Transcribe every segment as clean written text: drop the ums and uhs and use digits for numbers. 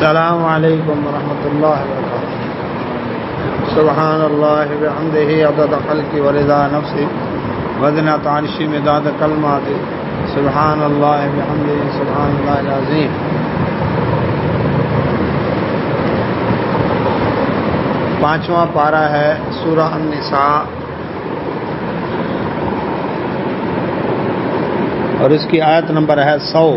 السلام علیکم ورحمۃ اللہ وبرکاتہ۔ سبحان اللہ بحمدہ عدد خلقہ ورضا نفسہ وزنۃ عرشہ مداد کلماتہ۔ سبحان اللہ بحمدہ سبحان اللہ العظیم۔ پانچواں پارہ ہے سورہ النساء اور اس کی آیت نمبر ہے 100۔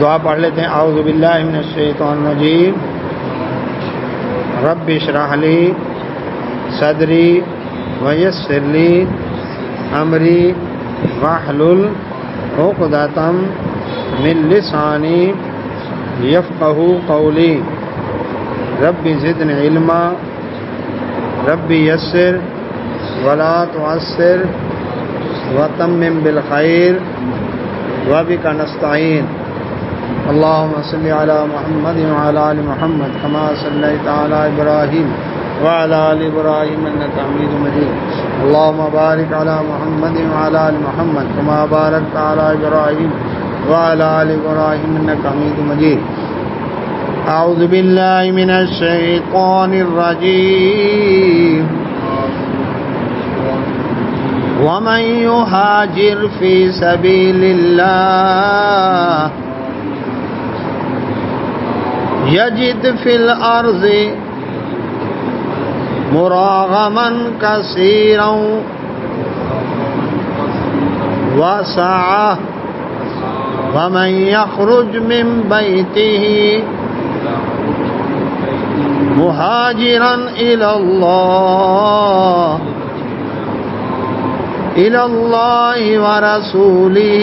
دعا پڑھ لیتے ہیں۔ اعوذ باللہ من الشیطان الرجیم۔ رب اشرح لی صدری ویسر لی امری واحلل عقدۃ من لسانی یفقہوا قولی۔ رب زدنی علما رب یسر ولا تعسر وتمم بالخیر وبک نستعین۔ اللهم صل على محمد وعلى آل محمد كما صليت على إبراهيم وعلى آل إبراهيم إنك حميد مجيد۔ اللهم بارك على محمد وعلى آل محمد كما باركت على إبراهيم وعلى آل إبراهيم إنك حميد مجيد۔ أعوذ بالله من الشيطان الرجيم۔ ومن يهاجر في سبيل الله یجد فی الارض مراغما کثیرا وسعة ومن یخرج من بیته مهاجرا إلى الله ورسوله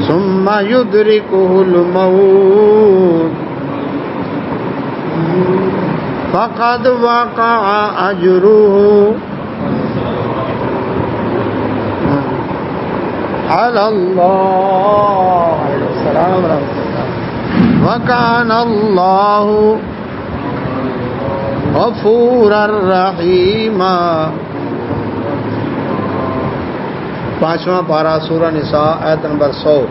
ثم يدركه الموت فقد وقع أجره على الله وكان الله غفورا رحيما۔ پانچواں پارہ سورہ نساء آیت نمبر 100۔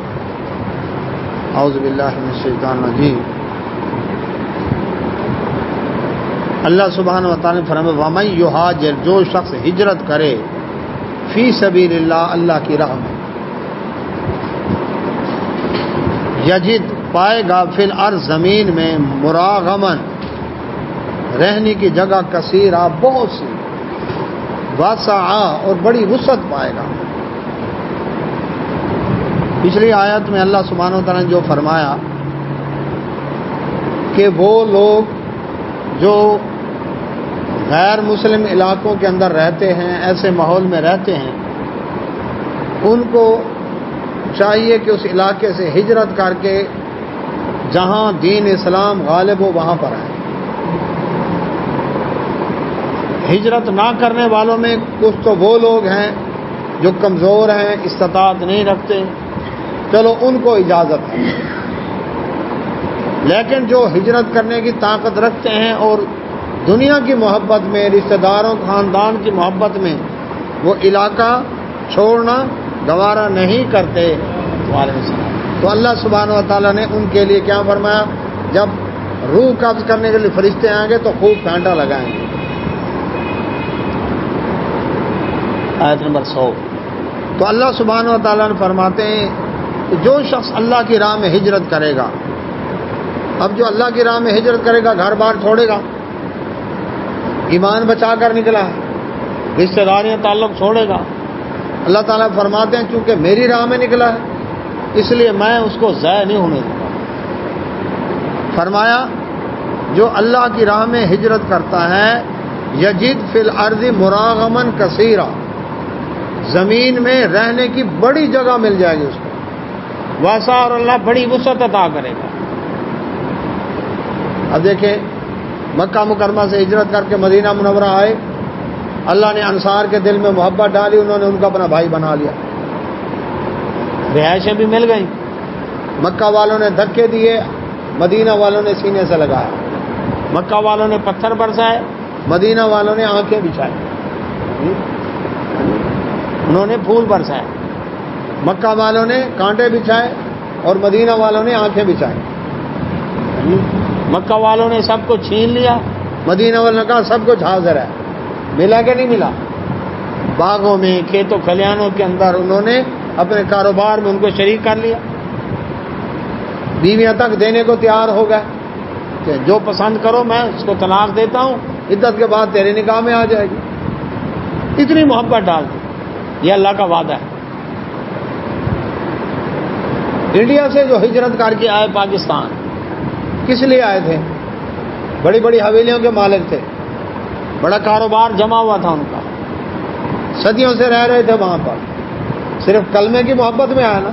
اعوذ باللہ من الشیطان الرجیم۔ اللہ سبحانہ و تعالیٰ نے فرمایا وَمَن یُہاجر، جو شخص ہجرت کرے فی سبیل اللہ، اللہ کی راہ میں، یجد پائے گا فی الارض زمین میں، مراغمن رہنے کی جگہ، کثیرہ بہت سی، وسعہ اور بڑی وسعت پائے گا۔ پچھلی آیت میں اللہ سبحانہ و تعالیٰ نے جو فرمایا کہ وہ لوگ جو غیر مسلم علاقوں کے اندر رہتے ہیں، ایسے ماحول میں رہتے ہیں، ان کو چاہیے کہ اس علاقے سے ہجرت کر کے جہاں دین اسلام غالب ہو وہاں پر آئیں۔ ہجرت نہ کرنے والوں میں کچھ تو وہ لوگ ہیں جو کمزور ہیں، استطاعت نہیں رکھتے، چلو ان کو اجازت ہے، لیکن جو ہجرت کرنے کی طاقت رکھتے ہیں اور دنیا کی محبت میں، رشتہ داروں خاندان کی محبت میں وہ علاقہ چھوڑنا گوارا نہیں کرتے، تو اللہ سبحانہ و تعالیٰ نے ان کے لیے کیا فرمایا، جب روح قبض کرنے کے لیے فرشتے آئیں گے تو خوب کانٹا لگائیں گے۔ آیت نمبر 100۔ تو اللہ سبحانہ و تعالیٰ نے فرماتے ہیں کہ جو شخص اللہ کی راہ میں ہجرت کرے گا، اب جو اللہ کی راہ میں ہجرت کرے گا گھر بار چھوڑے گا، ایمان بچا کر نکلا ہے، رشتہ داریاں تعلق چھوڑے گا، اللہ تعالیٰ فرماتے ہیں چونکہ میری راہ میں نکلا ہے اس لیے میں اس کو ضائع نہیں ہونے دوں گا۔ فرمایا جو اللہ کی راہ میں ہجرت کرتا ہے، یجد فی الارض مراغما کثیرا، زمین میں رہنے کی بڑی جگہ مل جائے گی اس کو، واسع اور اللہ بڑی وسعت عطا کرے گا۔ اب دیکھیں مکہ مکرمہ سے ہجرت کر کے مدینہ منورہ آئے، اللہ نے انصار کے دل میں محبت ڈالی، انہوں نے ان کو اپنا بھائی بنا لیا، رہائشیں بھی مل گئیں، مکہ والوں نے دھکے دیے، مدینہ والوں نے سینے سے لگایا، مکہ والوں نے پتھر برسائے، مدینہ والوں نے آنکھیں بچھائی۔ انہوں نے پھول برسائے، مکہ والوں نے کانٹے بچھائے اور مدینہ والوں نے آنکھیں بچھائے۔ مکہ والوں نے سب کو چھین لیا، مدینہ والوں نے کہا سب کچھ حاضر ہے۔ ملا کہ نہیں ملا؟ باغوں میں، کھیتوں کھلیانوں کے اندر انہوں نے اپنے کاروبار میں ان کو شریک کر لیا، بیویاں تک دینے کو تیار ہو گئے کہ جو پسند کرو میں اس کو طلاق دیتا ہوں، عدت کے بعد تیرے نکاح میں آ جائے گی۔ اتنی محبت ڈال دی، یہ اللہ کا وعدہ ہے۔ انڈیا سے جو ہجرت کر کے آئے پاکستان، کس لیے آئے تھے؟ بڑی بڑی حویلیوں کے مالک تھے، بڑا کاروبار جمع ہوا تھا ان کا، صدیوں سے رہ رہے تھے وہاں پر، صرف کلمے کی محبت میں آیا نا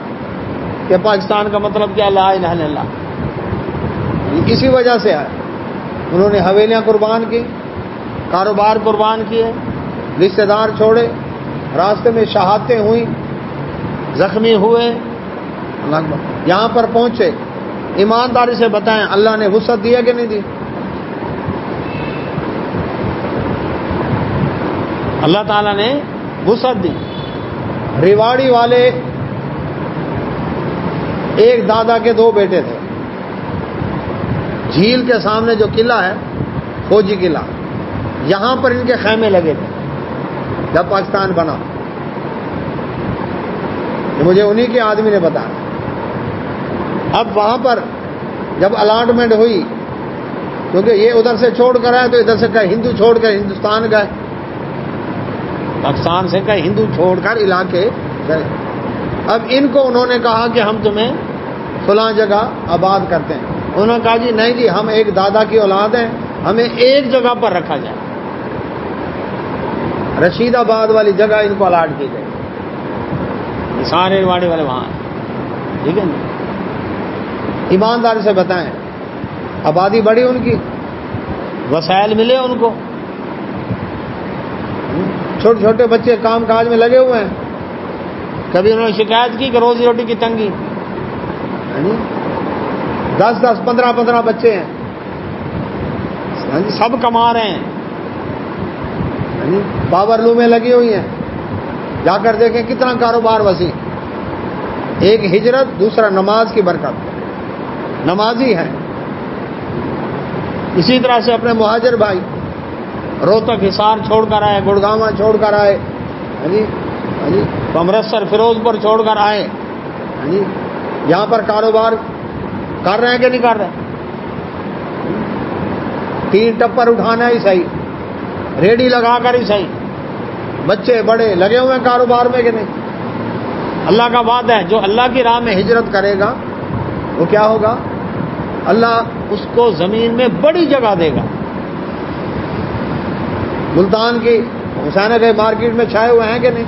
کہ پاکستان کا مطلب کیا، لا الہ الا اللہ، اسی وجہ سے آئے۔ انہوں نے حویلیاں قربان کی، کاروبار قربان کیے، رشتے دار چھوڑے، راستے میں شہادتیں ہوئیں، زخمی ہوئے، یہاں پر پہنچے۔ ایمانداری سے بتائیں اللہ نے وسعت دیا کہ نہیں دی؟ اللہ تعالیٰ نے وسعت دی۔ ریواڑی والے ایک دادا کے دو بیٹے تھے، جھیل کے سامنے جو قلعہ ہے فوجی قلعہ، یہاں پر ان کے خیمے لگے تھے جب پاکستان بنا۔ مجھے انہی کے آدمی نے بتایا۔ اب وہاں پر جب الاٹمنٹ ہوئی، کیونکہ یہ ادھر سے چھوڑ کر آئے تو ادھر سے کہیں ہندو چھوڑ کر ہندوستان گئے، پاکستان سے کہیں ہندو چھوڑ کر علاقے گئے۔ اب ان کو انہوں نے کہا کہ ہم تمہیں فلاں جگہ آباد کرتے ہیں۔ انہوں نے کہا جی نہیں جی، ہم ایک دادا کی اولاد ہیں، ہمیں ایک جگہ پر رکھا جائے۔ رشید آباد والی جگہ ان کو الاٹ کی گئی، سارے واڑے والے وہاں ہیں، ٹھیک ہے نا؟ ایمانداری سے بتائیں آبادی بڑی ان کی، وسائل ملے ان کو، چھوٹے چھوٹے بچے کام کاج میں لگے ہوئے ہیں۔ کبھی انہوں نے شکایت کی کہ روزی روٹی کی تنگی، 10 15 بچے ہیں، سب کما رہے ہیں، پاور لومیں لگی ہوئی ہیں، جا کر دیکھیں کتنا کاروبار وسیع۔ ایک ہجرت، دوسرا نماز کی برکت، نمازی ہیں۔ اسی طرح سے اپنے مہاجر بھائی روہتک حصار چھوڑ کر آئے، گڑگاواں چھوڑ کر آئے، امرتسر فیروز پور چھوڑ کر آئے، یہاں پر کاروبار کر رہے ہیں کہ نہیں کر رہے؟ تین ٹپر اٹھانا ہی صحیح، ریڈی لگا کر ہی صحیح، بچے بڑے لگے ہوئے ہیں کاروبار میں کہ نہیں؟ اللہ کا وعدہ ہے جو اللہ کی راہ میں ہجرت کرے گا وہ کیا ہوگا؟ اللہ اس کو زمین میں بڑی جگہ دے گا۔ ملتان کی حسین گئے مارکیٹ میں چھائے ہوئے ہیں کہ نہیں؟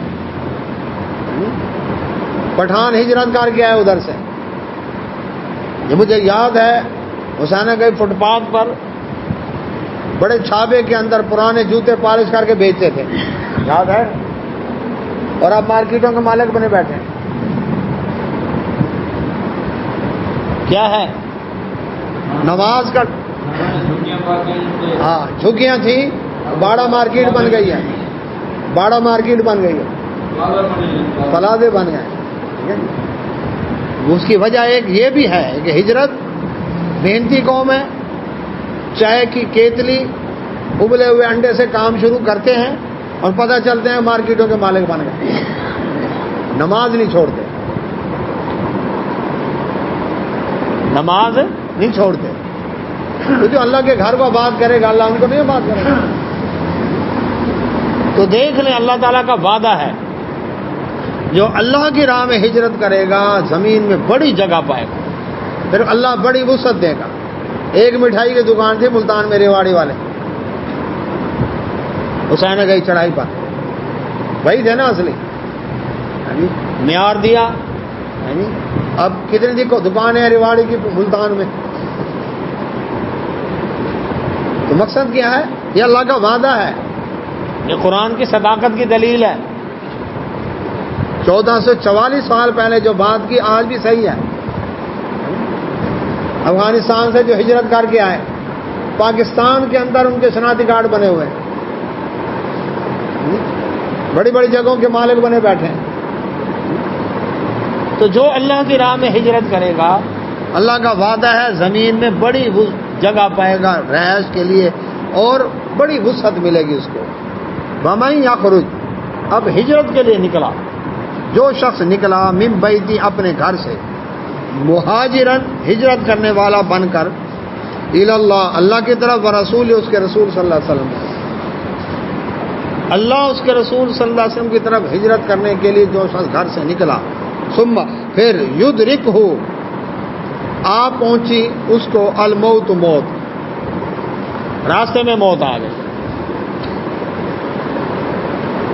پٹھان ہجرت کر کے آئے ادھر سے، یہ مجھے یاد ہے، حسین گئے فٹ پاتھ پر بڑے چھابے کے اندر پرانے جوتے پالش کر کے بیچتے تھے، یاد ہے؟ اور اب مارکیٹوں کے مالک بنے بیٹھے ہیں۔ کیا ہے؟ نماز کا، ہاں جھگیاں تھیں، باڑا مارکیٹ بن گئی ہے، باڑا مارکیٹ بن گئی ہے، پلازے بن گئے۔ اس کی وجہ ایک یہ بھی ہے کہ ہجرت محنتی قوم ہے، چائے کی کیتلی ابلے ہوئے انڈے سے کام شروع کرتے ہیں اور پتہ چلتے ہیں مارکیٹوں کے مالک بن گئے۔ نماز نہیں چھوڑتے، نماز نہیں چھوڑتے، تو جو اللہ کے گھر کو آباد کرے گا اللہ ان کو نہیں آباد کرے گا۔ تو دیکھ لیں اللہ تعالیٰ کا وعدہ ہے جو اللہ کی راہ میں ہجرت کرے گا زمین میں بڑی جگہ پائے گا، پھر اللہ بڑی وسعت دے گا۔ ایک مٹھائی کی دکان تھی ملتان میں، ریواڑی والے حسین گئی چڑھائی پر، وہی تھے نا اصلی، معیار دیا۔ اب کتنی دکان ہے ریواڑی کی ملتان میں؟ تو مقصد کیا ہے؟ یہ اللہ کا وعدہ ہے، یہ قرآن کی صداقت کی دلیل ہے۔ 1444 سال پہلے جو بات کی آج بھی صحیح ہے۔ افغانستان سے جو ہجرت کر کے آئے، پاکستان کے اندر ان کے شناختی کارڈ بنے ہوئے ہیں، بڑی بڑی جگہوں کے مالک بنے بیٹھے ہیں۔ تو جو اللہ کی راہ میں ہجرت کرے گا، اللہ کا وعدہ ہے زمین میں بڑی جگہ پائے گا رہائش کے لیے اور بڑی وسعت ملے گی اس کو۔ وَمَن يَخْرُجْ، اب ہجرت کے لیے نکلا، جو شخص نکلا من بیتی اپنے گھر سے، مہاجرن ہجرت کرنے والا بن کر، الی اللہ اللہ کی طرف، ورسول اس کے رسول صلی اللہ علیہ وسلم، اللہ اس کے رسول صلی اللہ علیہ وسلم کی طرف ہجرت کرنے کے لیے جو شخص گھر سے نکلا، ثم پھر یدرکہ آ پہنچی اس کو الموت موت، راستے میں موت آ گئی،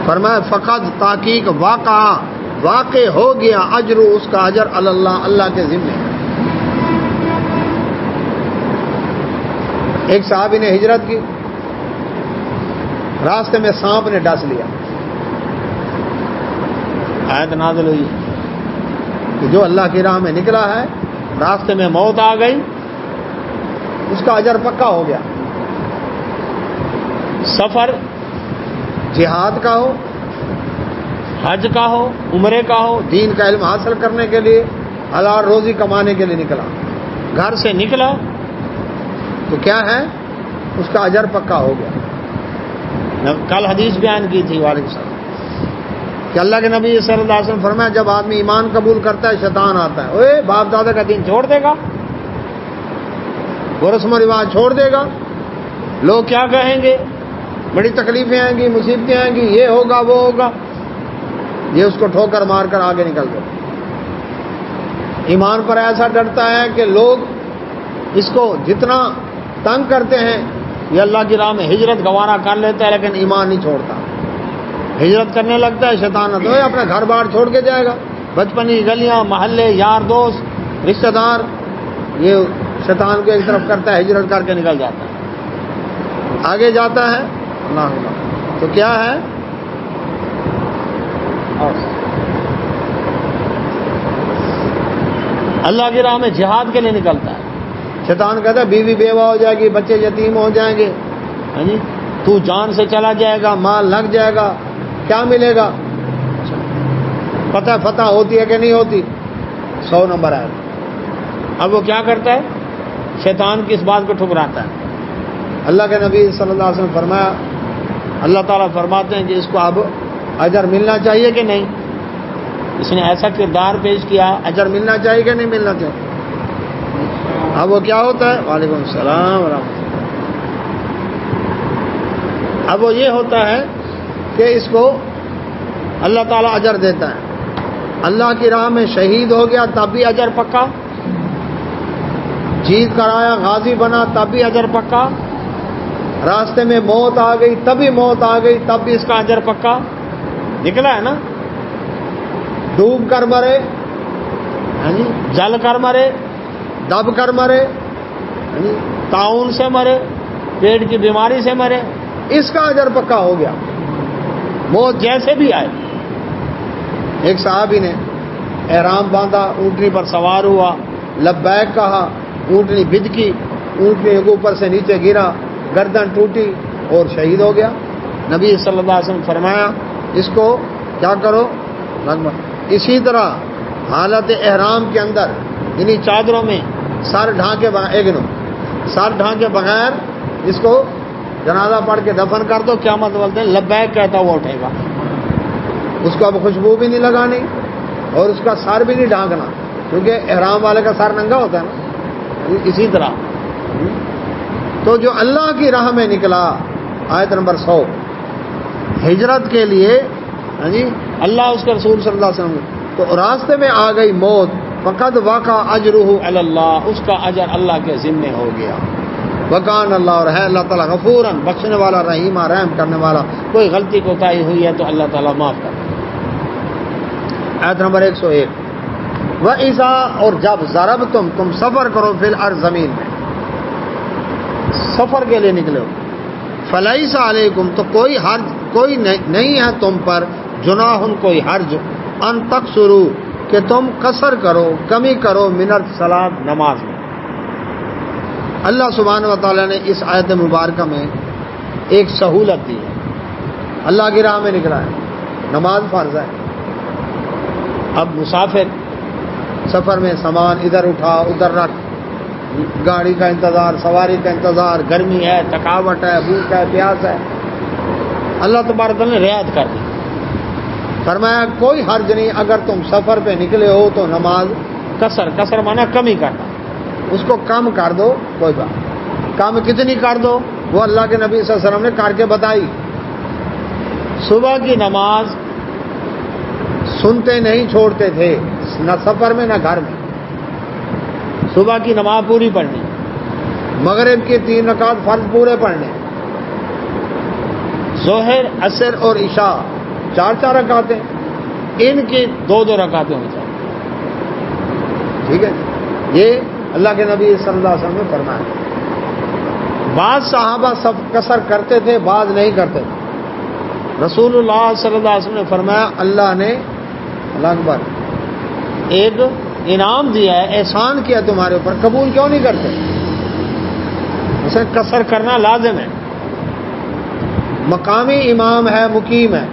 فرمایا فقط تحقیق واقع ہو گیا اجر اس کا اجر اللہ اللہ کے ذمہ۔ ایک صحابی نے ہجرت کی، راستے میں سانپ نے ڈس لیا، آیت نازل ہوئی کہ جو اللہ کی راہ میں نکلا ہے، راستے میں موت آ گئی، اس کا اجر پکا ہو گیا۔ سفر جہاد کا ہو، حج کا ہو، عمرے کا ہو، دین کا علم حاصل کرنے کے لیے، حلال روزی کمانے کے لیے نکلا، گھر سے نکلا تو کیا ہے، اس کا اجر پکا ہو گیا۔ کل حدیث بیان کی تھی وعلیکم السلام کہ اللہ کے نبی صلی اللہ علیہ وسلم فرمایا جب آدمی ایمان قبول کرتا ہے شیطان آتا ہے، اوے باپ دادا کا دین چھوڑ دے گا، وہ رسم و رواج چھوڑ دے گا، لوگ کیا کہیں گے، بڑی تکلیفیں آئیں گی، مصیبتیں آئیں گی، یہ ہوگا وہ ہوگا، یہ اس کو ٹھوکر مار کر آگے نکل گئے۔ ایمان پر ایسا ڈرتا ہے کہ لوگ اس کو جتنا تنگ کرتے ہیں، یہ اللہ کی راہ میں ہجرت گوارا کر لیتا ہے لیکن ایمان نہیں چھوڑتا، ہجرت کرنے لگتا ہے، شیطان تو اپنا گھر بار چھوڑ کے جائے گا، بچپنی گلیاں محلے یار دوست رشتہ دار، یہ شیطان کو ایک طرف کرتا ہے، ہجرت کر کے نکل جاتا ہے، آگے جاتا ہے۔ اللہ تو کیا ہے، اللہ کی راہ میں جہاد کے لیے نکلتا ہے، شیطان کہتا ہے بیوی بیوہ ہو جائے گی، بچے یتیم ہو جائیں گے، تو جان سے چلا جائے گا، مال لگ جائے گا، کیا ملے گا، فتح ہوتی ہے کہ نہیں ہوتی، 100 نمبر ہے۔ اب وہ کیا کرتا ہے، شیطان کی اس بات کو ٹھکراتا ہے۔ اللہ کے نبی صلی اللہ علیہ وسلم فرمایا، اللہ تعالیٰ فرماتے ہیں کہ اس کو اب اجر ملنا چاہیے کہ نہیں، اس نے ایسا کردار پیش کیا، اجر ملنا چاہیے کہ نہیں ملنا چاہیے۔ اب وہ کیا ہوتا ہے، وعلیکم السلام ورحمۃ اللہ، اب وہ یہ ہوتا ہے کہ اس کو اللہ تعالیٰ اجر دیتا ہے، اللہ کی راہ میں شہید ہو گیا تب بھی اجر پکا، جیت کر آیا غازی بنا تب بھی اجر پکا، راستے میں موت آ گئی تب بھی موت آ گئی تب بھی اس کا اجر پکا نکلا ہے نا، ڈوب کر مرے، جل کر مرے، دب کر مرے، طاعون سے مرے، پیٹ کی بیماری سے مرے، اس کا اجر پکا ہو گیا، موت جیسے بھی آئے۔ ایک صحابی نے احرام باندھا، اونٹنی پر سوار ہوا، لبیک کہا، اونٹنی بھدکی، اونٹنی اوپر سے نیچے گرا، گردن ٹوٹی اور شہید ہو گیا۔ نبی صلی اللہ علیہ وسلم فرمایا اس کو کیا کرو، اسی طرح حالت احرام کے اندر انہی چادروں میں سر ڈھانکے بغیر اس کو جنازہ پڑھ کے دفن کر دو، قیامت بولتے ہیں لبیک کہتا ہوا اٹھے گا، اس کو اب خوشبو بھی نہیں لگانی اور اس کا سر بھی نہیں ڈھانکنا، کیونکہ احرام والے کا سر ننگا ہوتا ہے نا، اسی طرح تو جو اللہ کی راہ میں نکلا، آیت نمبر 100، ہجرت کے لیے اللہ اس کے رسول صلی اللہ علیہ وسلم، تو راستے میں آ گئی موت، فقد واقع اجرہ علی اللہ، اس کا اجر اللہ کے ذمہ ہو گیا، وکان اللہ، اور ہے اللہ تعالیٰ غفوراً، بخشنے والا، رحیمہ، رحم کرنے والا، کوئی غلطی کوتاہی ہوئی ہے تو اللہ تعالیٰ معاف کر۔ آیت نمبر 101، وَإِذَا، اور جب ضربتم، تم سفر کرو، فی الارض، زمین میں سفر کے لیے نکلے ہو، فلیس علیکم، تو کوئی نہیں ہے تم پر، جناح، کوئی حرج، ان تقصروا، کہ تم قصر کرو، کمی کرو، من الصلاۃ، نماز میں۔ اللہ سبحانہ و تعالیٰ نے اس آیت مبارکہ میں ایک سہولت دی ہے، اللہ کی راہ میں نکلا ہے، نماز فرض ہے۔ اب مسافر سفر میں سامان ادھر اٹھا ادھر رکھ، گاڑی کا انتظار، سواری کا انتظار، گرمی ہے، تھکاوٹ ہے، بھوک ہے، پیاس ہے، اللہ تبارک نے رعایت کر دی۔ فرمایا کوئی حرج نہیں، اگر تم سفر پہ نکلے ہو تو نماز قصر مانا کمی کرنا، اس کو کم کر دو، کوئی بات کم کتنی کر دو، وہ اللہ کے نبی صلی اللہ علیہ وسلم نے کر کے بتائی۔ صبح کی نماز سنتے نہیں چھوڑتے تھے، نہ سفر میں نہ گھر میں، صبح کی نماز پوری پڑھنی، مغرب کی 3 رکعت فرض پورے پڑھنے، ظہر عصر اور عشاء 4 رکعتیں، ان کی 2 رکعتیں ہو جائیں۔ ٹھیک ہے، یہ اللہ کے نبی صلی اللہ علیہ وسلم نے فرمایا۔ بعض صحابہ قصر کرتے تھے، بعض نہیں کرتے تھے۔ رسول اللہ صلی اللہ علیہ وسلم نے فرمایا اللہ نے اللہ اکبر ایک انعام دیا ہے، احسان کیا تمہارے اوپر، قبول کیوں نہیں کرتے؟ اسے قصر کرنا لازم ہے۔ مقامی امام ہے، مقیم ہے،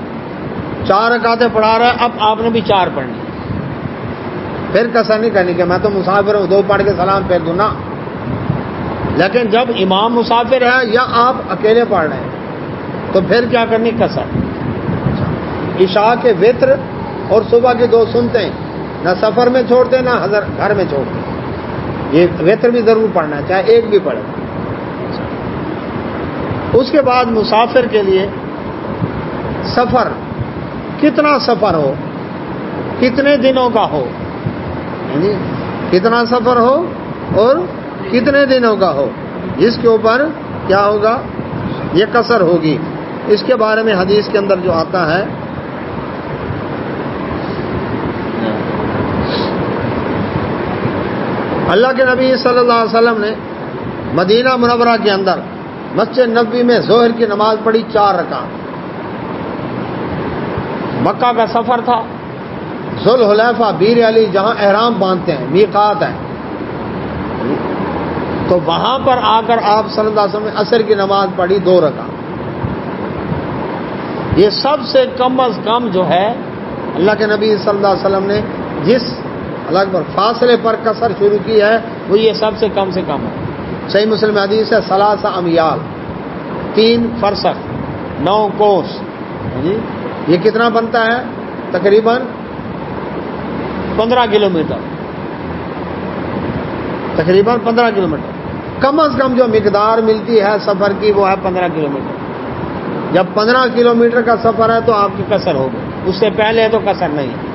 4 رکعتیں پڑھا رہا ہے، اب آپ نے بھی 4 پڑھنی، پھر قصر نہیں کرنی کہ میں تو مسافر ہوں 2 پڑھ کے سلام پھیر دوں نا۔ لیکن جب امام مسافر ہے یا آپ اکیلے پڑھ رہے ہیں تو پھر کیا کرنی؟ قصر۔ عشاء کے وتر اور صبح کی 2 سنتے ہیں، نہ سفر میں چھوڑتے نہ گھر میں چھوڑتے، یہ وتر بھی ضرور پڑھنا ہے، چاہے ایک بھی پڑھے۔ اس کے بعد مسافر کے لیے سفر، کتنا سفر ہو، کتنے دنوں کا ہو، یعنی کتنا سفر ہو اور کتنے دنوں کا ہو، جس کے اوپر کیا ہوگا؟ یہ قصر ہوگی۔ اس کے بارے میں حدیث کے اندر جو آتا ہے، اللہ کے نبی صلی اللہ علیہ وسلم نے مدینہ منورہ کے اندر مسجد نبوی میں ظہر کی نماز پڑھی 4 رکعت۔ مکہ کا سفر تھا، ذوالحلیفہ بیر علی جہاں احرام باندھتے ہیں، میقات ہے، تو وہاں پر آ کر آپ صلی اللہ علیہ وسلم نے عصر کی نماز پڑھی 2 رکعت۔ یہ سب سے کم از کم جو ہے اللہ کے نبی صلی اللہ علیہ وسلم نے جس اللہ اکبر فاصلے پر قصر شروع کی ہے وہ یہ سب سے کم ہے۔ صحیح مسلم حدیث ہے 3 امیال 3 فرسخ 9 کوس، یہ کتنا بنتا ہے؟ تقریباً 15 کلومیٹر، تقریباً 15 کلومیٹر۔ کم از کم جو مقدار ملتی ہے سفر کی وہ ہے 15 کلومیٹر۔ جب 15 کلومیٹر کا سفر ہے تو آپ کی قصر ہوگی، اس سے پہلے تو قصر نہیں ہے۔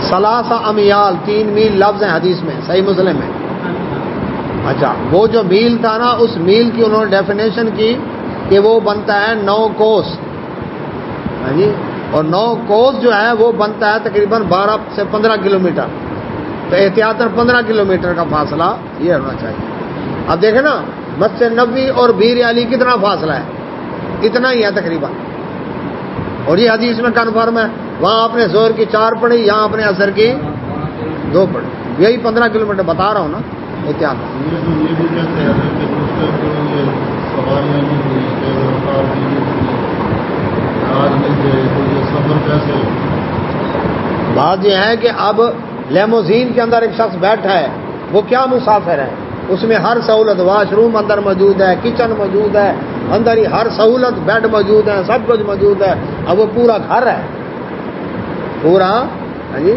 3 امیال 3 میل لفظ ہیں حدیث میں، صحیح مسلم میں۔ اچھا، وہ جو میل تھا نا، اس میل کی انہوں نے ڈیفینیشن کی کہ وہ بنتا ہے 9 کوس، جی، اور 9 کوس جو ہے وہ بنتا ہے تقریباً 12 سے 15 کلومیٹر، تو احتیاطاً 15 کلومیٹر کا فاصلہ یہ ہونا چاہیے۔ اب دیکھیں نا، مسجد نبوی اور بیر علی کتنا فاصلہ ہے؟ اتنا ہی ہے تقریباً، اور یہ حدیث میں کنفرم ہے۔ وہاں آپ نے ظہر کی 4 پڑھی، یہاں آپ نے عصر کی 2 پڑھی، یہی 15 کلومیٹر بتا رہا ہوں نا، احتیاط۔ بات یہ ہے کہ اب لیموزین کے اندر ایک شخص بیٹھا ہے، وہ کیا مسافر ہے؟ اس میں ہر سہولت، واش روم اندر موجود ہے، کچن موجود ہے، اندر ہی ہر سہولت، بیڈ موجود ہے، سب کچھ موجود ہے۔ اب وہ پورا گھر ہے، پورا جی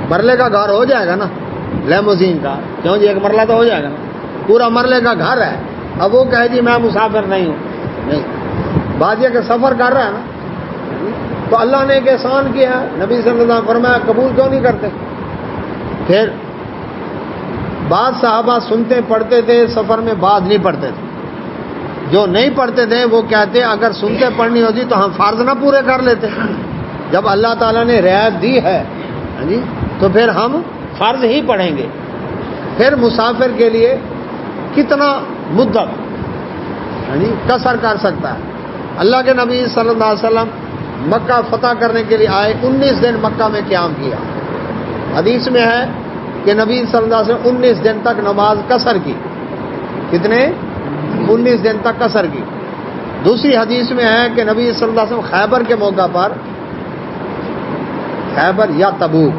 مرلے کا گھر ہو جائے گا نا لیموزین کا، کیوں جی، ایک مرلہ تو ہو جائے گا نا، پورا مرلے کا گھر ہے۔ اب وہ کہے جی میں مسافر نہیں ہوں، نہیں، بات یہ کہ سفر کر رہا ہے نا، تو اللہ نے ایک احسان کیا ہے، نبی صلی اللہ علیہ وسلم فرمایا قبول کیوں نہیں کرتے؟ پھر بعض صحابہ سنتے پڑھتے تھے سفر میں، بعض نہیں پڑھتے تھے۔ جو نہیں پڑھتے تھے وہ کہتے اگر سنتے پڑھنی ہوتی تو ہم فرض نہ پورے کر لیتے، جب اللہ تعالیٰ نے رعایت دی ہے جی تو پھر ہم فرض ہی پڑھیں گے۔ پھر مسافر کے لیے کتنا مدت قصر کر سکتا ہے؟ اللہ کے نبی صلی اللہ علیہ وسلم مکہ فتح کرنے کے لیے آئے، 19 دن مکہ میں قیام کیا۔ حدیث میں ہے کہ نبی صلی اللہ علیہ وسلم 19 دن تک نماز قصر کی، کتنے؟ 19 دن تک قصر کی۔ دوسری حدیث میں ہے کہ نبی صلی اللہ علیہ وسلم خیبر کے موقع پر، خیبر یا تبوک،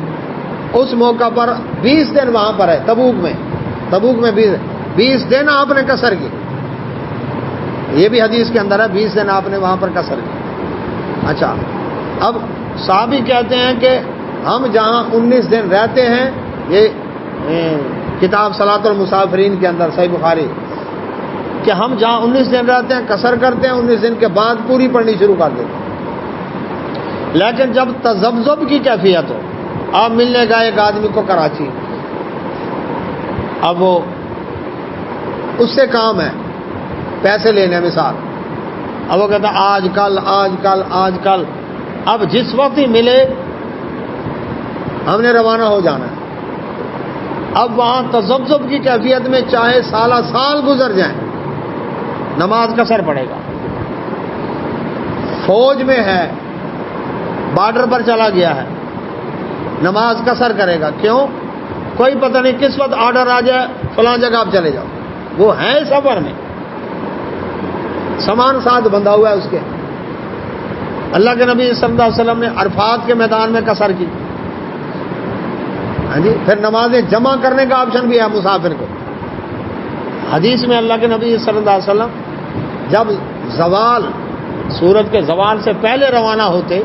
اس موقع پر 20 دن وہاں پر ہے تبوک میں 20 دن آپ نے قصر کی۔ یہ بھی حدیث کے اندر ہے، 20 دن آپ نے وہاں پر قصر کی۔ اچھا، اب صحابی کہتے ہیں کہ ہم جہاں 19 دن رہتے ہیں، یہ کتاب صلاۃ المسافرین کے اندر صحیح بخاری، کہ ہم جہاں 19 دن رہتے ہیں قصر کرتے ہیں، 19 دن کے بعد پوری پڑھنی شروع کر دیتے ہیں۔ لیکن جب تذبذب کی کیفیت ہو، آپ ملنے گئے ایک آدمی کو کراچی، اب وہ اس سے کام ہے پیسے لینے، مثال، اب وہ کہتا آج کل، اب جس وقت ہی ملے ہم نے روانہ ہو جانا ہے۔ اب وہاں تذبذب کی کیفیت میں چاہے سال گزر جائیں، نماز قصر پڑے گا۔ فوج میں ہے، بارڈر پر چلا گیا ہے، نماز قصر کرے گا۔ کیوں؟ کوئی پتہ نہیں کس وقت آرڈر آ جائے فلاں جگہ آپ چلے جاؤ، وہ ہے سفر میں، سامان ساتھ بندھا ہوا ہے اس کے۔ اللہ کے نبی صلی اللہ علیہ وسلم نے عرفات کے میدان میں قصر کی۔ ہاں جی، پھر نمازیں جمع کرنے کا آپشن بھی ہے مسافر کو۔ حدیث میں اللہ کے نبی صلی اللہ علیہ وسلم جب سورج کے زوال سے پہلے روانہ ہوتے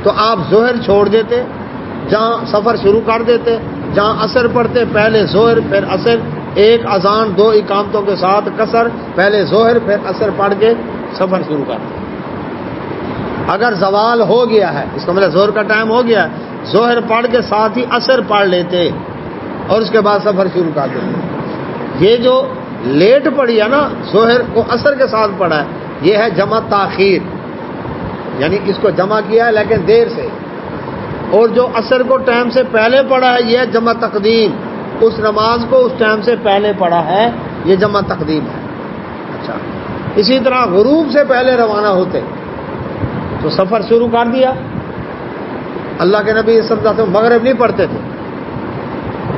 تو آپ ظہر چھوڑ دیتے، جہاں سفر شروع کر دیتے، جہاں عصر پڑھتے پہلے ظہر پھر عصر، ایک اذان 2 اقامتوں کے ساتھ قصر، پہلے ظہر پھر عصر پڑھ کے سفر شروع کرتے۔ اگر زوال ہو گیا ہے، اس کا مطلب ظہر کا ٹائم ہو گیا ہے، ظہر پڑھ کے ساتھ ہی عصر پڑھ لیتے اور اس کے بعد سفر شروع کر دیتے۔ یہ جو لیٹ پڑھی ہے نا، ظہر کو عصر کے ساتھ پڑھا ہے، یہ ہے جمع تاخیر، یعنی اس کو جمع کیا ہے لیکن دیر سے۔ اور جو عصر کو ٹائم سے پہلے پڑھا ہے یہ ہے جمع تقدیم، اس نماز کو اس ٹائم سے پہلے پڑھا ہے، یہ جمع تقدیم ہے۔ اچھا، اسی طرح غروب سے پہلے روانہ ہوتے تو سفر شروع کر دیا۔ اللہ کے نبی صلی اللہ علیہ وسلم مغرب نہیں پڑھتے تھے،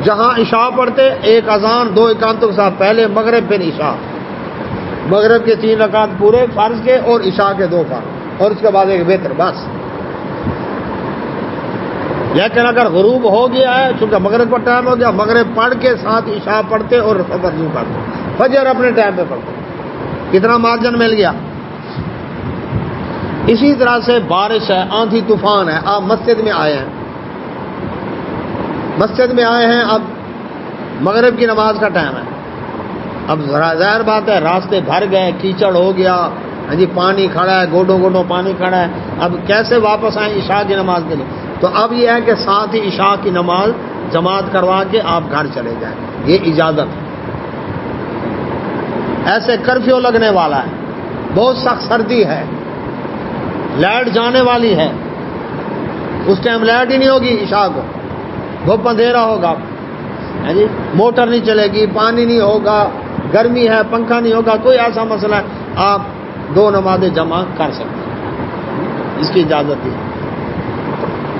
جہاں عشاء پڑھتے ایک اذان 2 اقامتوں کے ساتھ، پہلے مغرب پھر عشاء، مغرب کے 3 رکعت پورے فرض کے اور عشاء کے 2 فرض، اور اس کے بعد ایک وتر، بس۔ لیکن اگر غروب ہو گیا ہے، چونکہ مغرب کا ٹائم ہو گیا، مغرب پڑھ کے ساتھ عشاء پڑھتے اور سفر شروع کرتے، فجر اپنے ٹائم پہ پڑھتے۔ کتنا مارجن مل گیا؟ اسی طرح سے بارش ہے، آندھی طوفان ہے، آپ مسجد میں آئے ہیں، اب مغرب کی نماز کا ٹائم ہے، اب ظاہر بات ہے راستے بھر گئے، کیچڑ ہو گیا، ہاں جی، پانی کھڑا ہے، گوڈوں پانی کھڑا ہے، اب کیسے واپس آئیں عشاء کی نماز کے لیے؟ تو اب یہ ہے کہ ساتھ ہی عشاء کی نماز جماعت کروا کے آپ گھر چلے جائیں، یہ اجازت ہے۔ ایسے کرفیو لگنے والا ہے، بہت سخت سردی ہے، لائٹ جانے والی ہے، اس ٹائم لائٹ ہی نہیں ہوگی عشاء کو، بہت اندھیرا ہوگا، جی، موٹر نہیں چلے گی، پانی نہیں ہوگا، گرمی ہے، پنکھا نہیں ہوگا، کوئی ایسا مسئلہ ہے، آپ 2 نمازیں جمع کر سکتے ہیں، اس کی اجازت ہے۔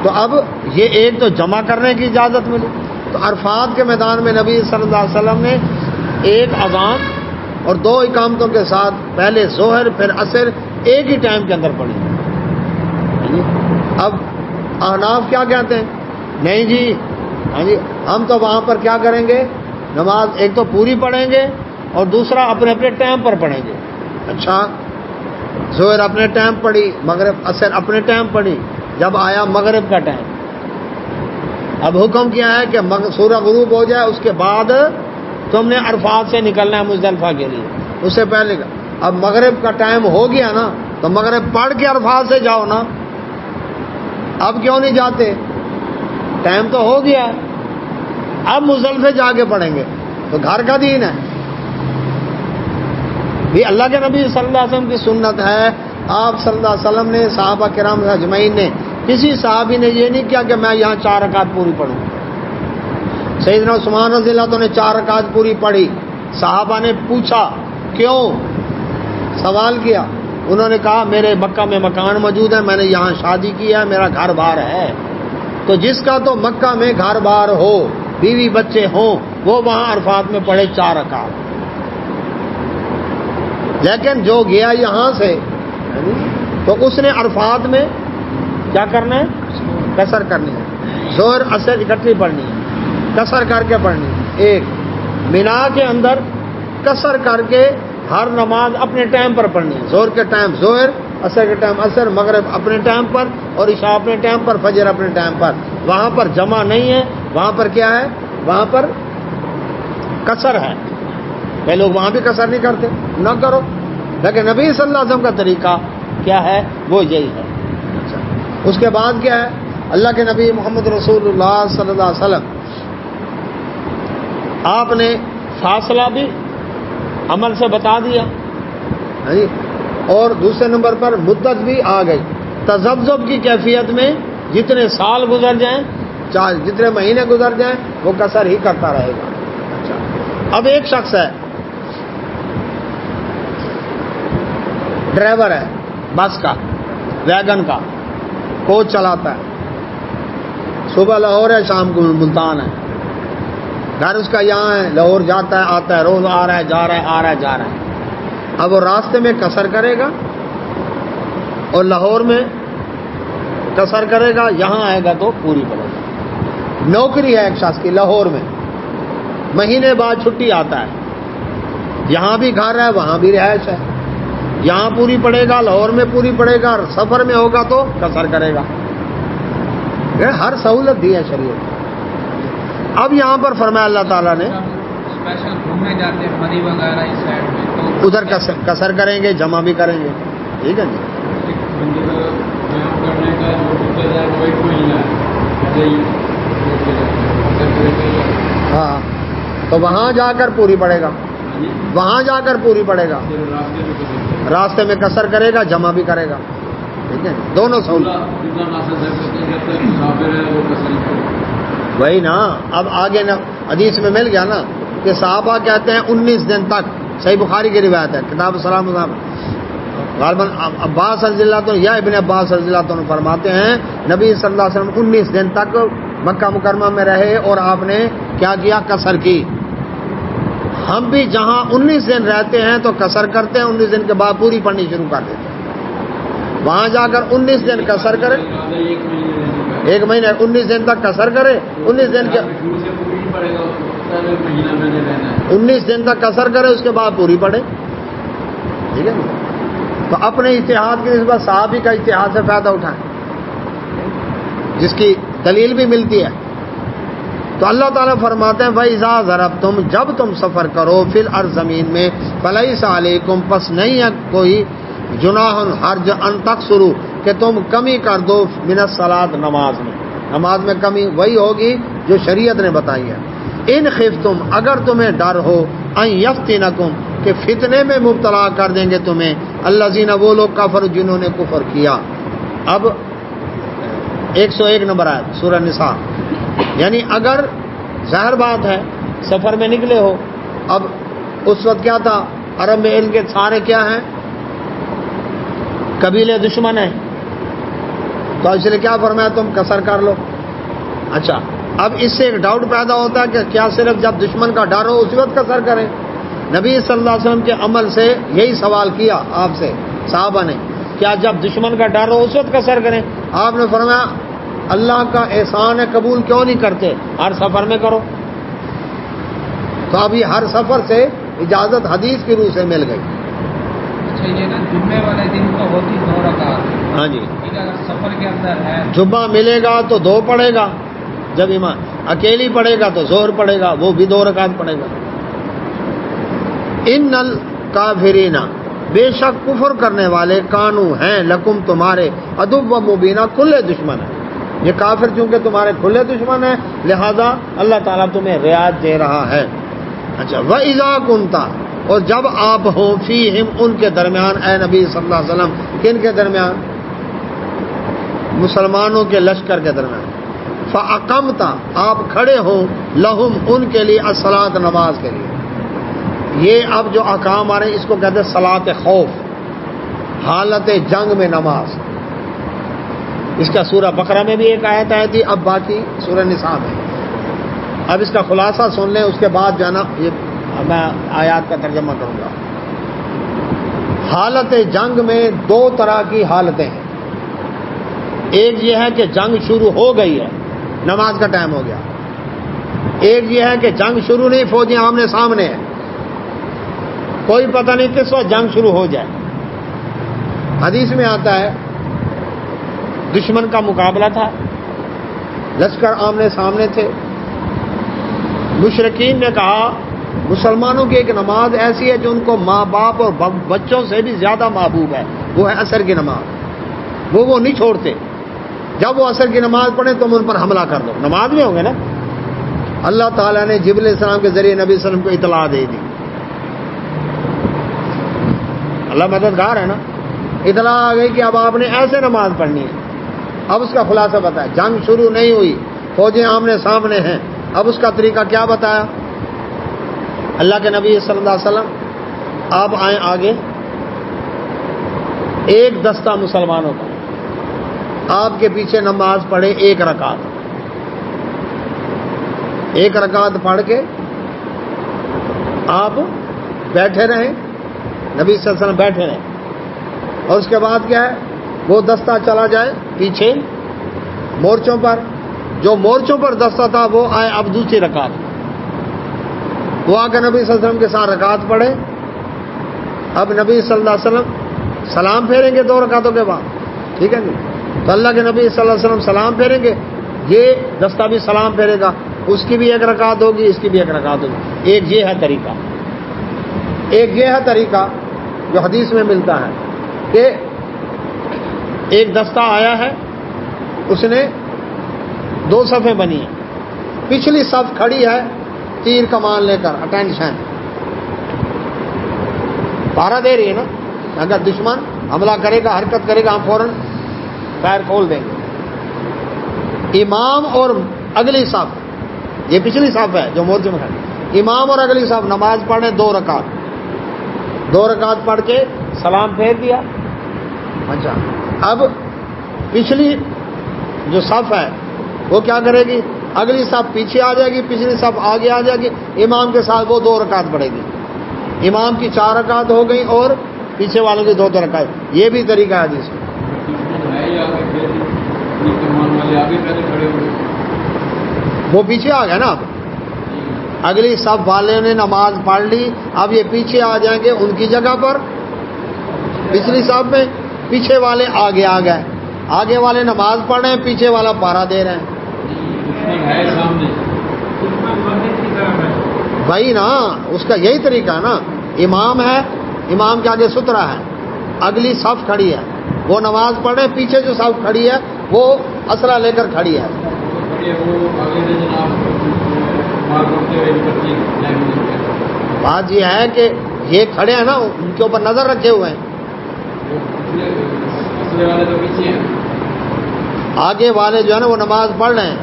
تو اب یہ ایک تو جمع کرنے کی اجازت ملی، تو عرفات کے میدان میں نبی صلی اللہ علیہ وسلم نے ایک اذان اور 2 اقامتوں کے ساتھ پہلے ظہر پھر عصر ایک ہی ٹائم کے اندر پڑھی۔ اب احناف کیا کہتے ہیں؟ نہیں جی، ہاں جی، ہم تو وہاں پر کیا کریں گے، نماز ایک تو پوری پڑھیں گے اور دوسرا اپنے ٹائم پر پڑھیں گے۔ اچھا، ظہر اپنے ٹائم پڑھی، مغرب عصر اپنے ٹائم پڑھی، جب آیا مغرب کا ٹائم، اب حکم کیا ہے کہ سورج غروب ہو جائے اس کے بعد تم نے عرفات سے نکلنا ہے مزدلفہ کے لیے، اس سے پہلے کا۔ اب مغرب کا ٹائم ہو گیا نا، تو مغرب پڑھ کے عرفات سے جاؤ نا، اب کیوں نہیں جاتے؟ ٹائم تو ہو گیا، اب مزدلفے جا کے پڑھیں گے، تو گھر کا دین ہے بھی۔ اللہ کے نبی صلی اللہ علیہ وسلم کی سنت ہے، آپ صلی اللہ علیہ وسلم نے، صحابہ کرام اجمعین نے، کسی صحابی نے یہ نہیں کیا کہ میں یہاں 4 رکعت پوری پڑھوں۔ سیدنا عثمان رضی اللہ عنہ نے 4 رکعت پوری پڑھی، صحابہ نے پوچھا کیوں، سوال کیا، انہوں نے کہا میرے مکہ میں مکان موجود ہے، میں نے یہاں شادی کی ہے، میرا گھر بار ہے، تو جس کا تو مکہ میں گھر بار ہو، بیوی بچے ہوں، وہ وہاں عرفات میں پڑھے 4 رکعت۔ لیکن جو گیا یہاں سے تو اس نے عرفات میں کیا کرنا ہے؟ قصر کرنی ہے. ظہر عصر اکٹھی پڑھنی ہے، قصر کر کے پڑھنی ہے. ایک مینا کے اندر قصر کر کے ہر نماز اپنے ٹائم پر پڑھنی ہے. ظہر کے ٹائم ظہر، عصر کے ٹائم عصر، مغرب اپنے ٹائم پر اور عشاء اپنے ٹائم پر، فجر اپنے ٹائم پر. وہاں پر جمع نہیں ہے، وہاں پر کیا ہے؟ وہاں پر قصر ہے. کئی لوگ وہاں بھی قصر نہیں کرتے، نہ کرو، لیکن نبی صلی اللہ علیہ وسلم کا طریقہ کیا ہے؟ وہ یہی ہے. اس کے بعد کیا ہے؟ اللہ کے نبی محمد رسول اللہ صلی اللہ علیہ وسلم آپ نے فاصلہ بھی عمل سے بتا دیا، اور دوسرے نمبر پر مدت بھی آ گئی. تذبذب کی کیفیت میں جتنے سال گزر جائیں، جتنے مہینے گزر جائیں، وہ قصر ہی کرتا رہے گا. اب ایک شخص ہے، ڈرائیور ہے بس کا، ویگن کا، کوچ چلاتا ہے. صبح لاہور ہے، شام کو ملتان ہے. گھر اس کا یہاں ہے، لاہور جاتا ہے آتا ہے، روز آ رہا ہے جا رہا ہے، آ رہا ہے جا رہا ہے. اب وہ راستے میں قصر کرے گا اور لاہور میں قصر کرے گا، یہاں آئے گا تو پوری پڑے گا. نوکری ہے ایک شخص کی لاہور میں، مہینے بعد چھٹی آتا ہے، یہاں بھی گھر ہے وہاں بھی رہائش ہے، یہاں پوری پڑے گا، لاہور میں پوری پڑے گا، سفر میں ہوگا تو قصر کرے گا. ہر سہولت دی ہے شریعت. اب یہاں پر فرمایا اللہ تعالیٰ نے اسپیشل گھومنے جاتے ہیں مدی وغیرہ اس سائڈ میں تو ادھر قصر کریں گے، جمع بھی کریں گے. ٹھیک ہے جی. ہاں تو وہاں جا کر پوری پڑے گا، وہاں جا کر پوری پڑے گا، راستے میں قصر کرے گا، جمع بھی کرے گا. ٹھیک ہے، دونوں سہولت. وہی نا، اب آگے نا حدیث میں مل گیا نا کہ صحابہ کہتے ہیں 19 دن تک، صحیح بخاری کی روایت ہے، کتاب السلام غالباً عباس رضی اللہ عنہ یا ابن عباس رضی اللہ عنہ فرماتے ہیں نبی صلی اللہ علیہ وسلم 19 دن تک مکہ مکرمہ میں رہے اور آپ نے کیا کیا؟ قصر کی. ہم بھی جہاں 19 دن رہتے ہیں تو قصر کرتے ہیں، 19 دن کے بعد پوری پڑھنی شروع کر دیتے ہیں. وہاں جا کر 19 دن قصر کرے، ایک مہینہ 19 دن تک قصر کرے، 19 دن کے 19 دن تک قصر کرے، اس کے بعد پوری پڑھے. ٹھیک ہے. تو اپنے اتحاد کی نسبت صحابی کا اتحاد سے فائدہ اٹھائیں، جس کی دلیل بھی ملتی ہے. تو اللہ تعالیٰ فرماتے ہیں وَإِذَا ضَرَبْتُمْ، جب تم سفر کرو فی الارض زمین میں، فَلَيْسَ عَلَيْكُمْ، پس نہیں ہے کوئی جناح حرج ان تقصروا، کہ تم کمی کر دو من الصلاۃ، نماز میں کمی وہی ہوگی جو شریعت نے بتائی ہے. ان خفتم، اگر تمہیں ڈر ہو، ان یفتنکم، کہ فتنے میں مبتلا کر دیں گے تمہیں، الذین، وہ لوگ کفر جنہوں نے کفر کیا. اب 101 نمبر آیت سورہ نساء. یعنی اگر ظاہر بات ہے سفر میں نکلے ہو، اب اس وقت کیا تھا، عرب میں ان کے سارے کیا ہیں؟ قبیلے دشمن ہیں، تو اس لیے کیا فرمایا تم قصر کر لو. اچھا، اب اس سے ایک ڈاؤٹ پیدا ہوتا ہے کہ کیا صرف جب دشمن کا ڈر ہو اسی وقت قصر کریں؟ نبی صلی اللہ علیہ وسلم کے عمل سے یہی سوال کیا آپ سے صحابہ نے، کیا جب دشمن کا ڈر ہو اس وقت قصر کریں؟ آپ نے فرمایا اللہ کا احسان ہے، قبول کیوں نہیں کرتے؟ ہر سفر میں کرو. تو اب یہ ہر سفر سے اجازت حدیث کی روح سے مل گئی. اچھا، یہ نا جمعے والے دن تو ہوتی 2 رکعت. ہاں جی. اگر سفر کے اندر ہے جمعہ ملے گا تو 2 پڑھے گا، جب امام اکیلی پڑھے گا تو ظہر پڑھے گا، وہ بھی 2 رکعت پڑھے گا. ان الکافرین، بے شک کفر کرنے والے، کانو ہیں، لکم تمہارے، عدو و مبینہ، کھلے دشمن ہیں. یہ کافر چونکہ تمہارے کھلے دشمن ہیں، لہذا اللہ تعالیٰ تمہیں رعایت دے رہا ہے. اچھا، وَإِذَا كُنْتَ، اور جب آپ ہوں، فیہم، ان کے درمیان، اے نبی صلی اللہ علیہ وسلم، کن کے درمیان؟ مسلمانوں کے لشکر کے درمیان. فَأَقَمْتَ، آپ کھڑے ہوں، لہم، ان کے لیے، الصلاۃ، نماز کے لیے. یہ اب جو احکام آ رہے ہیں اس کو کہتے ہیں صلاۃ خوف، حالت جنگ میں نماز. اس کا سورہ بقرہ میں بھی ایک آیت آئی تھی، اب باقی سورہ نساء میں. اب اس کا خلاصہ سن لیں، اس کے بعد جو ہے نا یہ میں آیات کا ترجمہ کروں گا. حالت جنگ میں دو طرح کی حالتیں ہیں. ایک یہ ہے کہ جنگ شروع ہو گئی ہے، نماز کا ٹائم ہو گیا. ایک یہ ہے کہ جنگ شروع نہیں، فوجیں آمنے سامنے ہیں، کوئی پتہ نہیں کس وقت جنگ شروع ہو جائے. حدیث میں آتا ہے دشمن کا مقابلہ تھا، لشکر آمنے سامنے تھے. مشرکین نے کہا مسلمانوں کی ایک نماز ایسی ہے جو ان کو ماں باپ اور بچوں سے بھی زیادہ محبوب ہے، وہ ہے عصر کی نماز. وہ نہیں چھوڑتے. جب وہ عصر کی نماز پڑھیں تم ان پر حملہ کر دو. نماز میں ہوں گے نا. اللہ تعالیٰ نے جبریل علیہ السلام کے ذریعے نبی صلی اللہ علیہ وسلم کو اطلاع دے دی. اللہ مددگار ہے نا. اطلاع آ گئی کہ اب آپ نے ایسے نماز پڑھنی ہے. اب اس کا خلاصہ بتایا. جنگ شروع نہیں ہوئی، فوجیں آمنے سامنے ہیں. اب اس کا طریقہ کیا بتایا؟ اللہ کے نبی صلی اللہ علیہ وسلم آپ آئیں آگے، ایک دستہ مسلمانوں کا آپ کے پیچھے نماز پڑھے، ایک رکعت پڑھ کے آپ بیٹھے رہیں. نبی صلی اللہ علیہ وسلم بیٹھے رہیں، اور اس کے بعد کیا ہے، وہ دستہ چلا جائے پیچھے مورچوں پر. جو مورچوں پر دستہ تھا وہ آئے اب دوسری رکعت، وہ آ کے نبی صلی اللہ علیہ وسلم کے ساتھ رکعت پڑھے. اب نبی صلی اللہ علیہ وسلم سلام پھیریں گے 2 رکعتوں کے بعد. ٹھیک ہے جی. تو اللہ کے نبی صلی اللہ علیہ وسلم سلام پھیریں گے، یہ دستہ بھی سلام پھیرے گا، اس کی بھی 1 رکعت ہوگی، اس کی بھی 1 رکعت ہوگی. ایک یہ ہے طریقہ جو حدیث میں ملتا ہے کہ ایک دستہ آیا ہے، اس نے 2 صفیں بنی ہیں، پچھلی صف کھڑی ہے تیر کمان لے کر، اٹینشن پہرا دے رہی ہے نا. اگر دشمن حملہ کرے گا، حرکت کرے گا، ہم فوراً فائر کھول دیں گے. امام اور اگلی صف، یہ پچھلی صف ہے جو مورچے میں کھڑی، امام اور اگلی صف نماز پڑھیں 2 رکعت پڑھ کے سلام پھیر دیا. اچھا، اب پچھلی جو صف ہے وہ کیا کرے گی؟ اگلی صف پیچھے آ جائے گی، پچھلی صف آگے آ جائے گی. امام کے ساتھ وہ 2 رکعت پڑھے گی. امام کی 4 رکعت ہو گئی اور پیچھے والوں کی 2 رکعت. یہ بھی طریقہ ہے حدیث میں. وہ پیچھے آ گئے نا. اب اگلی صف والے نے نماز پڑھ لی، اب یہ پیچھے آ جائیں گے ان کی جگہ پر پچھلی صف میں. پیچھے والے آگے آ گئے، آگے والے نماز پڑھ رہے ہیں، پیچھے والا پہرا دے رہے ہیں. بھائی نا، اس کا یہی طریقہ ہے نا. امام ہے، امام کے آگے سترا ہے، اگلی صف کھڑی ہے، وہ نماز پڑھ رہے ہیں، پیچھے جو صف کھڑی ہے وہ اسرا لے کر کھڑی ہے. بات یہ ہے کہ یہ کھڑے ہیں نا، ان کے اوپر نظر رکھے ہوئے ہیں. آگے والے جو ہے نا وہ نماز پڑھ رہے ہیں.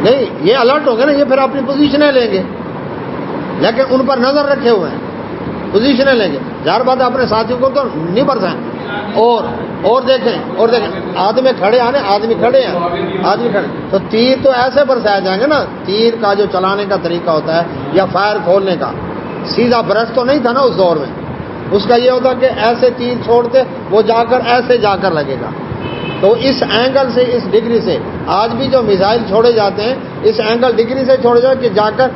نہیں، یہ الرٹ ہوں گے نا، یہ پھر اپنی پوزیشنیں لیں گے، لیکن ان پر نظر رکھے ہوئے ہیں، پوزیشنیں لیں گے. ظاہر بات ہے اپنے ساتھیوں کو تو نہیں برسائیں. اور دیکھیں آدمی کھڑے ہیں، آدمی کھڑے تو تیر تو ایسے برسائے جائیں گے نا. تیر کا جو چلانے کا طریقہ ہوتا ہے یا فائر کھولنے کا، سیدھا برش تو نہیں تھا نا اس دور میں. اس کا یہ ہوتا کہ ایسے تیر چھوڑتے، وہ جا کر ایسے جا کر لگے گا. تو اس اینگل سے، اس ڈگری سے آج بھی جو میزائل چھوڑے جاتے ہیں اس اینگل ڈگری سے چھوڑے جائے کہ جا کر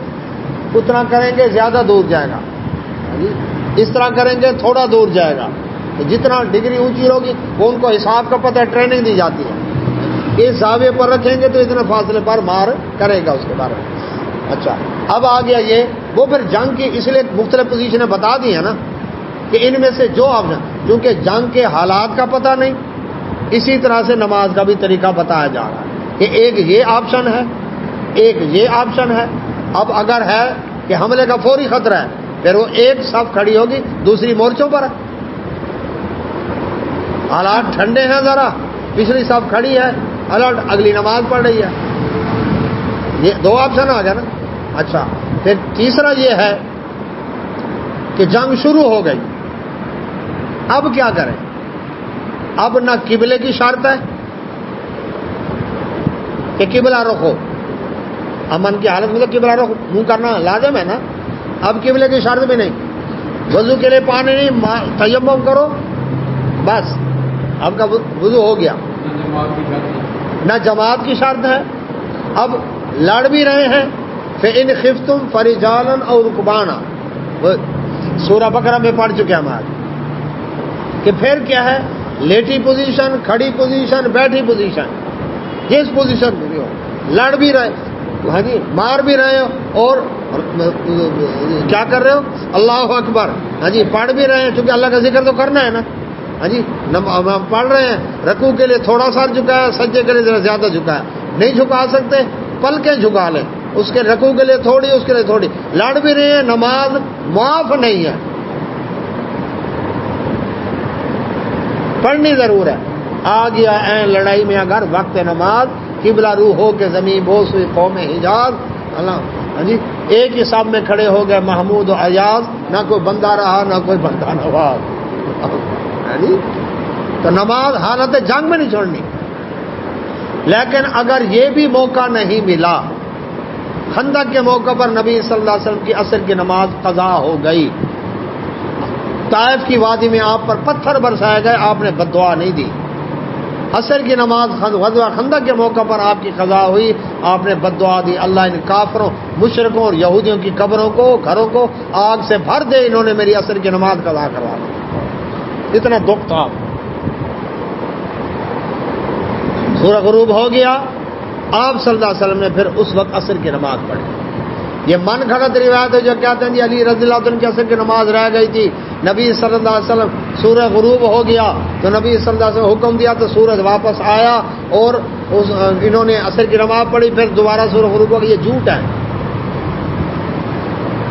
اتنا کریں گے زیادہ دور جائے گا، اس طرح کریں گے تھوڑا دور جائے گا. جتنا ڈگری اونچی ہوگی وہ ان کو حساب کا پتہ ہے، ٹریننگ دی جاتی ہے. اس زاویے پر رکھیں گے تو اتنے فاصلے پر مار کرے گا اس کے بارے میں. اچھا، اب آ گیا یہ، وہ پھر جنگ کی اس لیے مختلف پوزیشنیں بتا دی ہیں نا کہ ان میں سے جو آپشن، چونکہ جنگ کے حالات کا پتہ نہیں، اسی طرح سے نماز کا بھی طریقہ بتایا جا رہا ہے کہ ایک یہ آپشن ہے، ایک یہ آپشن ہے. اب اگر ہے کہ حملے کا فوری خطرہ ہے پھر وہ ایک صف کھڑی ہوگی، دوسری مورچوں پر ہے. حالات ٹھنڈے ہیں ذرا، پچھلی صف کھڑی ہے، الرٹ، اگلی نماز پڑھ رہی ہے. یہ 2 آپشن آ گیا نا. اچھا، پھر تیسرا یہ ہے کہ جنگ شروع ہو گئی، اب کیا کریں؟ اب نہ قبلے کی شرط ہے کہ قبلہ رخ ہو، امن کی حالت میں تو قبلہ رخ منہ کرنا لازم ہے نا. اب قبلے کی شرط بھی نہیں، وضو کے لیے پانی نہیں، تیمم کرو بس آپ کا وضو ہو گیا، نہ جماعت کی شرط ہے۔ اب لڑ بھی رہے ہیں، فَإِنْ خِفْتُمْ فَرِجَالًا أَوْ رُكْبَانًا، سورہ بقرہ میں پڑھ چکے ہم آج، کہ پھر کیا ہے، لیٹی پوزیشن، کھڑی پوزیشن، بیٹھی پوزیشن، جس پوزیشن میں بھی ہو، لڑ بھی رہے، ہاں جی مار بھی رہے ہو، اور کیا کر رہے ہو، اللہ اکبر، ہاں جی پڑھ بھی رہے ہیں، کیونکہ اللہ کا ذکر تو کرنا ہے نا، ہاں جی ہم پڑھ رہے ہیں، رکوع کے لیے تھوڑا سا جھکا ہے، سجدے کے لیے ذرا زیادہ جھکا ہے، نہیں جھکا سکتے پلکیں جھکا لیں، اس کے رکوع کے لیے تھوڑی، اس کے لیے تھوڑی، لڑ بھی رہے ہیں، نماز معاف نہیں ہے، پڑھنی ضرور ہے۔ آ گیا این لڑائی میں اگر وقت نماز، قبلہ روح ہو کے زمین بوس ہوئی قوم حجاز، اللہ ہاں جی ایک ہی صف میں کھڑے ہو گئے محمود و ایاز، نہ کوئی بندہ رہا نہ کوئی بندہ نواز، ہاں جی تو نماز حالت جنگ میں نہیں چھوڑنی۔ لیکن اگر یہ بھی موقع نہیں ملا، خندق کے موقع پر نبی صلی اللہ علیہ وسلم کی عصر کی نماز قضا ہو گئی، طائف کی وادی میں آپ پر پتھر برسائے گئے، آپ نے بد دعا نہیں دی، عصر کی نماز غزوہ خندق کے موقع پر آپ کی قضا ہوئی، آپ نے بد دعا دی، اللہ ان کافروں مشرکوں اور یہودیوں کی قبروں کو گھروں کو آگ سے بھر دے، انہوں نے میری عصر کی نماز قضا کروا دی، اتنا دکھ تھا۔ سورہ غروب ہو گیا، آپ صلی اللہ علیہ وسلم نے پھر اس وقت عصر کی نماز پڑھی۔ یہ من گھڑت روایت ہے جو کہتے ہیں جی علی رضی اللہ عنہ کی عصر کی نماز رہ گئی تھی، نبی صلی اللہ علیہ وسلم سورہ غروب ہو گیا تو نبی صلی اللہ علیہ وسلم حکم دیا تو سورج واپس آیا اور انہوں نے عصر کی نماز پڑھی، پھر دوبارہ سورہ غروب ہو گئی، یہ جھوٹ ہے۔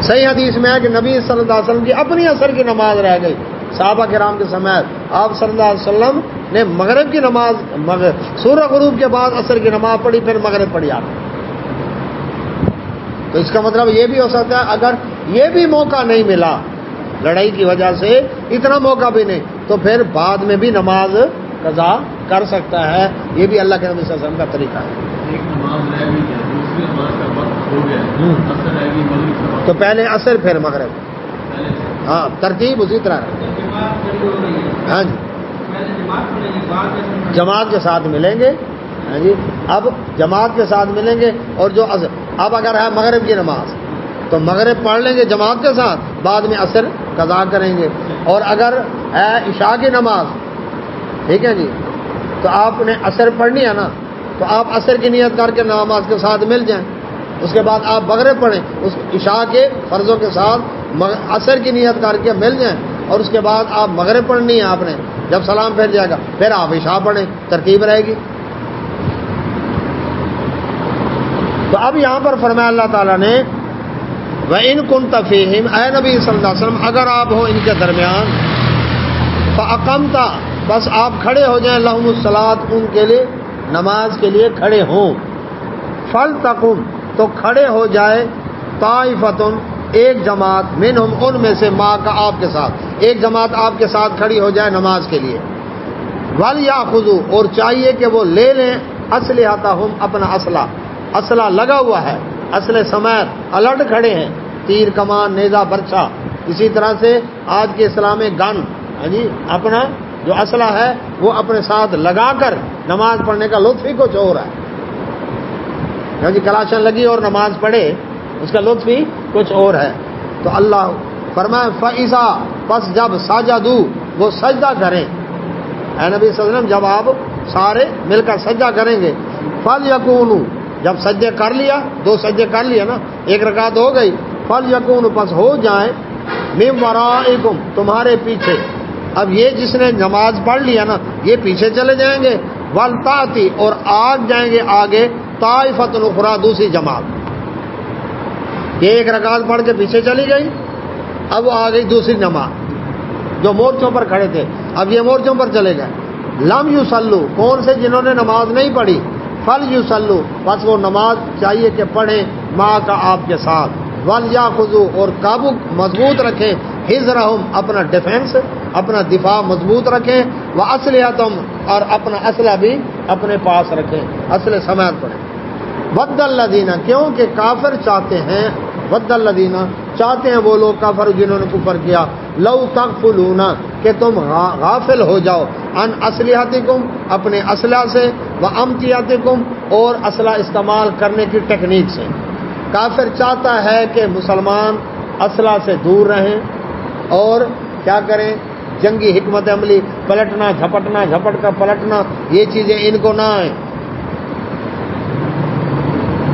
صحیح حدیث میں ہے کہ نبی صلی اللہ علیہ وسلم کی اپنی عصر کی نماز رہ گئی، صحابہ کرام کے سمیت آپ صلی اللہ علیہ وسلم نے مغرب کی نماز سورہ غروب کے بعد عصر کی نماز پڑھی، پھر مغرب پڑھی آپ۔ تو اس کا مطلب یہ بھی ہو سکتا ہے اگر یہ بھی موقع نہیں ملا لڑائی کی وجہ سے، اتنا موقع بھی نہیں، تو پھر بعد میں بھی نماز قضا کر سکتا ہے، یہ بھی اللہ کے نبی صلی اللہ علیہ وسلم کا طریقہ ہے۔ ایک نماز رہ گئی، دوسری نماز کا وقت ہو گیا، عصر رہ گئی، مغرب کا وقت، تو پہلے عصر پھر مغرب، پہلے سے ہاں ترتیب اسی طرح ہے۔ ہاں جی جماعت کے ساتھ ملیں گے، ہاں جی اب جماعت کے ساتھ ملیں گے، اور جو اب اگر ہے مغرب کی نماز تو مغرب پڑھ لیں گے جماعت کے ساتھ، بعد میں عصر قضا کریں گے، اور اگر ہے عشاء کی نماز، ٹھیک ہے جی تو آپ نے عصر پڑھنی ہے نا، تو آپ عصر کی نیت کر کے نماز کے ساتھ مل جائیں، اس کے بعد آپ مغرب پڑھیں، اس عشاء کے فرضوں کے ساتھ عصر کی نیت کر کے مل جائیں، اور اس کے بعد آپ مغرب پڑھنی ہے آپ نے، جب سلام پھیر جائے گا پھر آپ عشاء پڑھیں، ترتیب رہے گی۔ تو اب یہاں پر فرمایا اللہ تعالیٰ نے وَإِن كُنتَ فِيهِمْ، اے نبی صلی اللہ علیہ وسلم اگر آپ ہو ان کے درمیان، فَأَقَمْتَ بس آپ کھڑے ہو جائیں، لَهُمُ الصَّلَاةُ ان کے لیے نماز کے لیے کھڑے ہوں، فَلْتَقُمْ تو کھڑے ہو جائے، طَائِفَةٌ ایک جماعت، منہم ان میں سے، ماں کا آپ کے ساتھ ایک جماعت آپ کے ساتھ کھڑی ہو جائے نماز کے لیے، وَلْيَأْخُذُوا اور چاہیے کہ وہ لے لیں، أَسْلِحَتَهُمْ اپنا اسلحہ لگا ہوا ہے، اسلحے سمیت الرٹ کھڑے ہیں، تیر کمان نیزہ برچھا، اسی طرح سے آج کے اسلامی گن، ہاں جی اپنا جو اسلحہ ہے وہ اپنے ساتھ لگا کر نماز پڑھنے کا لطف ہی کچھ اور ہے، ہاں جی کلاشن لگی اور نماز پڑھے اس کا لطف ہی کچھ اور ہے۔ تو اللہ فرمائے فَإِذَا پس جب سجدوا وہ سجدہ کریں، اے نبی صلی اللہ علیہ وسلم جب آپ سارے مل کر سجدہ کریں گے، فَلْيَكُونُوا جب سجدے کر لیا، دو سجدے کر لیا نا، ایک رکعت ہو گئی، فَلْيَكُونُوا پس ہو جائیں، مِن وَرَائِكُمْ تمہارے پیچھے، اب یہ جس نے نماز پڑھ لیا نا یہ پیچھے چلے جائیں گے، وَلْتَأْتِ اور جائیں گے آگے، طَائِفَةٌ أُخْرَىٰ دوسری جماعت، یہ ایک رکعت پڑھ کے پیچھے چلی گئی، اب وہ آ گئی دوسری نماز، جو مورچوں پر کھڑے تھے اب یہ مورچوں پر چلے گئے، لم یصلوا کون سے جنہوں نے نماز نہیں پڑھی، فلیصلوا بس وہ نماز چاہیے کہ پڑھیں ماں کا آپ کے ساتھ، ولیاخذوا اور قابو مضبوط رکھیں، حذرہم اپنا ڈیفنس اپنا دفاع مضبوط رکھیں، واسلحتہم اور اپنا اسلحہ بھی اپنے پاس رکھیں، اسلحے سمیت پڑھیں۔ ود الذین کیونکہ کافر چاہتے ہیں، ود الذین چاہتے ہیں وہ لوگ کافر جنہوں نے کفر کیا، لو تغفلون کہ تم غافل ہو جاؤ، ان اسلحتکم اپنے اسلحہ سے، و امتیاتکم اور اسلحہ استعمال کرنے کی ٹیکنیک سے۔ کافر چاہتا ہے کہ مسلمان اسلحہ سے دور رہیں اور کیا کریں، جنگی حکمت عملی، پلٹنا جھپٹنا، جھپٹ کر پلٹنا، یہ چیزیں ان کو نہ آئیں۔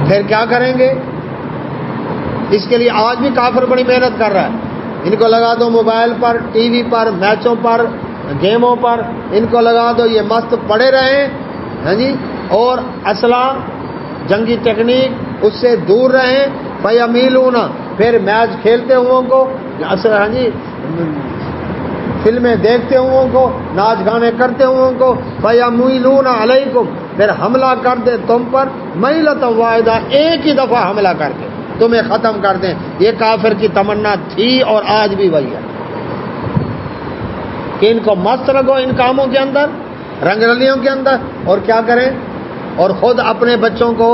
پھر کیا کریں گے؟ اس کے لیے آج بھی کافر بڑی محنت کر رہا ہے۔ ان کو لگا دو موبائل پر، ٹی وی پر، میچوں پر، گیموں پر، ان کو لگا دو، یہ مست پڑے رہیں، ہاں جی، اور اسلحہ جنگی ٹیکنیک اس سے دور رہیں، فیمیلون پھر میچ کھیلتے ہوں کو، ہاں جی، فلمیں دیکھتے ہوں کو، ناچ گانے کرتے ہوں کو، فیمیلون علیکم پھر حملہ کر دیں تم پر، میلۃ واحدہ ایک ہی دفعہ حملہ کر کے تمہیں ختم کر دیں۔ یہ کافر کی تمنا تھی اور آج بھی وہی ہے کہ ان کو مست رکھو ان کاموں کے اندر، رنگ رلیوں کے اندر، اور کیا کریں، اور خود اپنے بچوں کو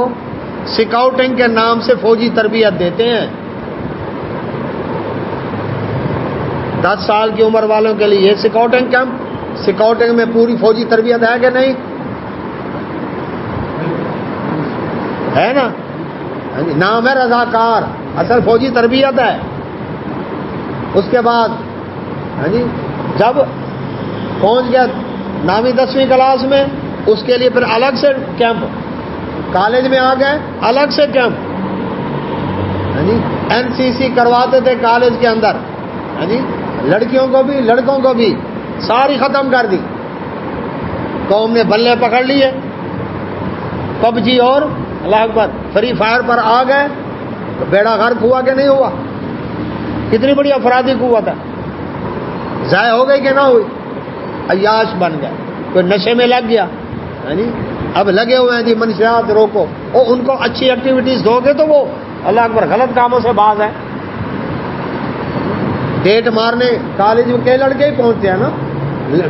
سکاؤٹنگ کے نام سے فوجی تربیت دیتے ہیں۔ 10 سال کی عمر والوں کے لیے یہ سکاؤٹنگ کیمپ، سکاؤٹنگ میں پوری فوجی تربیت ہے کہ نہیں؟ ہے نا؟ نام ہے رضاکار، اصل فوجی تربیت ہے۔ اس کے بعد ہاں جی جب پہنچ گیا 9ویں 10ویں کلاس میں، اس کے لیے پھر الگ سے کیمپ، کالج میں آ گئے الگ سے کیمپ، ہاں جی NCC کرواتے تھے کالج کے اندر، ہاں جی لڑکیوں کو بھی لڑکوں کو بھی ساری ختم کر دی۔ قوم نے بلے پکڑ لیے، پب جی اور اللہ اکبر فری فائر پر آ گئے، تو بیڑا غرق ہوا کہ نہیں ہوا؟ کتنی بڑی افرادی قوت ہے، ضائع ہو گئی کہ نہ ہوئی؟ عیاش بن گئے، کوئی نشے میں لگ گیا، ہاں جی اب لگے ہوئے ہیں جی منشیات روکو، اور ان کو اچھی ایکٹیویٹیز دو گے تو وہ اللہ اکبر غلط کاموں سے باز ہیں۔ ڈیٹ مارنے کالج کے لڑکے ہی پہنچتے ہیں نا،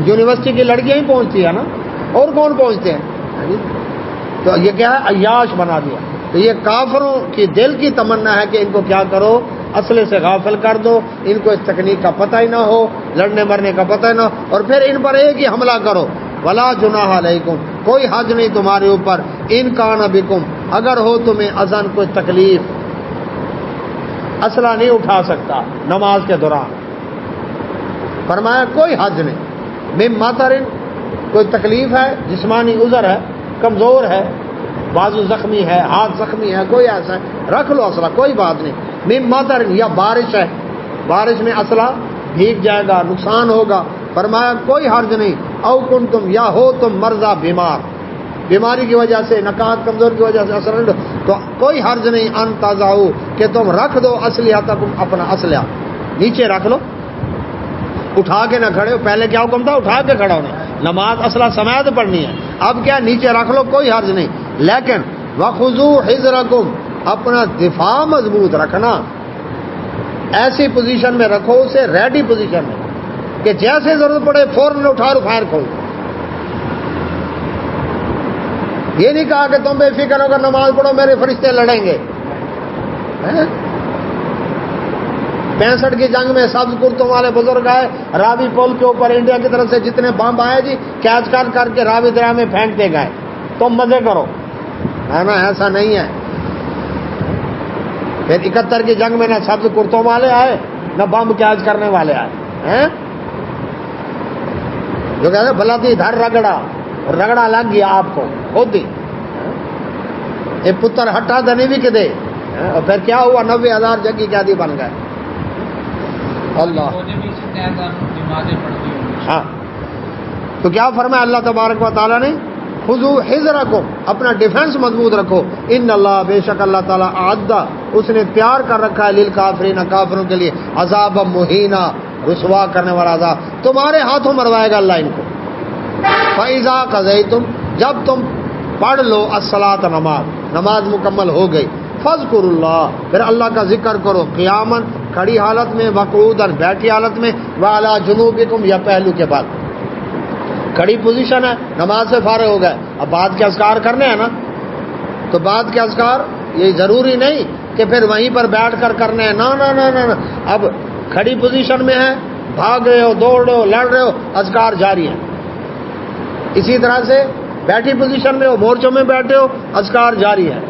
یونیورسٹی کی لڑکیاں ہی پہنچتی ہیں نا، اور کون پہنچتے ہیں؟ تو یہ کیا ہے؟ عیاش بنا دیا۔ تو یہ کافروں کی دل کی تمنا ہے کہ ان کو کیا کرو، اسلحے سے غافل کر دو، ان کو اس تکنیک کا پتہ ہی نہ ہو، لڑنے مرنے کا پتہ ہی نہ ہو، اور پھر ان پر ایک ہی حملہ کرو، ولا جناح علیکم کوئی حج نہیں تمہارے اوپر، ان کان بکم اگر ہو تمہیں اذن کوئی تکلیف، اسلحہ نہیں اٹھا سکتا نماز کے دوران، فرمایا کوئی حج نہیں، من مطرن کوئی تکلیف ہے، جسمانی عذر ہے، کمزور ہے، بازو زخمی ہے، ہاتھ زخمی ہے، کوئی ایسا ہے، رکھ لو اسلحہ کوئی بات نہیں، من مطرن یا بارش ہے، بارش میں اسلحہ بھیگ جائے گا، نقصان ہوگا، فرمایا کوئی حرج نہیں، او کنتم یا ہو تم مرضى بیمار، بیماری کی وجہ سے، نکات کمزور کی وجہ سے اثر نہیں، تو کوئی حرج نہیں ان تضعوا کہ تم رکھ دو اسلحتکم اپنا اسلحہ نیچے رکھ لو، اٹھا کے نہ کھڑے ہو، پہلے کیا حکم تھا؟ اٹھا کے کھڑا ہونا، نماز اسلحہ سمیت پڑھنی ہے، اب کیا نیچے رکھ لو کوئی حرج نہیں، لیکن وخذوا حذرکم اپنا دفاع مضبوط رکھنا، ایسی پوزیشن میں رکھو اسے، ریڈی پوزیشن میں کہ جیسے ضرورت پڑے فوراً اٹھا اور فائر کھول۔ یہ نہیں کہا کہ تم بے فکر ہو کر نماز پڑھو میرے فرشتے لڑیں گے۔ 65 کی جنگ میں سبز کرتوں والے بزرگ آئے، راوی پول کے اوپر انڈیا کی طرف سے جتنے بم آئے جی کیچ کر کے راوی دریا میں پھینکتے گئے، تم مزے کرو، ہے نا؟ ایسا نہیں ہے۔ پھر 71 کی جنگ میں نہ سبز کرتوں والے آئے نہ بم کیچ کرنے والے آئے ہیں، جو کہتے ہیں بلا تھی دھر رگڑا، رگڑا لگ گیا آپ کو خود ہی، یہ پتر ہٹا دنی بھی کدے، اور پھر کیا ہوا؟ 90,000 جنگی قیدی بن گئے۔ اللہ ہاں، تو کیا فرمایا اللہ تبارک و تعالیٰ نے؟ خذوا حذرکم اپنا ڈیفنس مضبوط رکھو، ان اللہ بے شک اللہ تعالیٰ اعد اس نے تیار کر رکھا ہے للکافرین کافروں کے لیے عذاب مہینہ رسوا کرنے والا عذاب، تمہارے ہاتھوں مروائے گا اللہ ان کو۔ فَإِذَا قَضَيْتُمْ جب تم پڑھ لو الصلاۃ نماز مکمل ہو گئی، فَاذْكُرُوا اللَّهَ پھر اللہ کا ذکر کرو، قیاماً کھڑی حالت میں، وقعوداً بیٹھی حالت میں، وَعَلَىٰ جُنُوبِكُمْ یا پہلو کے بعد، کھڑی پوزیشن ہے، نماز سے فارغ ہو گئے، اب بعد کے اذکار کرنے ہیں نا، تو بعد کے اذکار یہ ضروری نہیں کہ پھر وہیں پر بیٹھ کر کرنے ہیں. نہ اب کھڑی پوزیشن میں ہے, بھاگ رہے ہو, دوڑ رہے ہو, لڑ رہے ہو, اذکار جاری ہیں. اسی طرح سے بیٹھی پوزیشن میں ہو, مورچوں میں بیٹھے ہو, اذکار جاری ہے.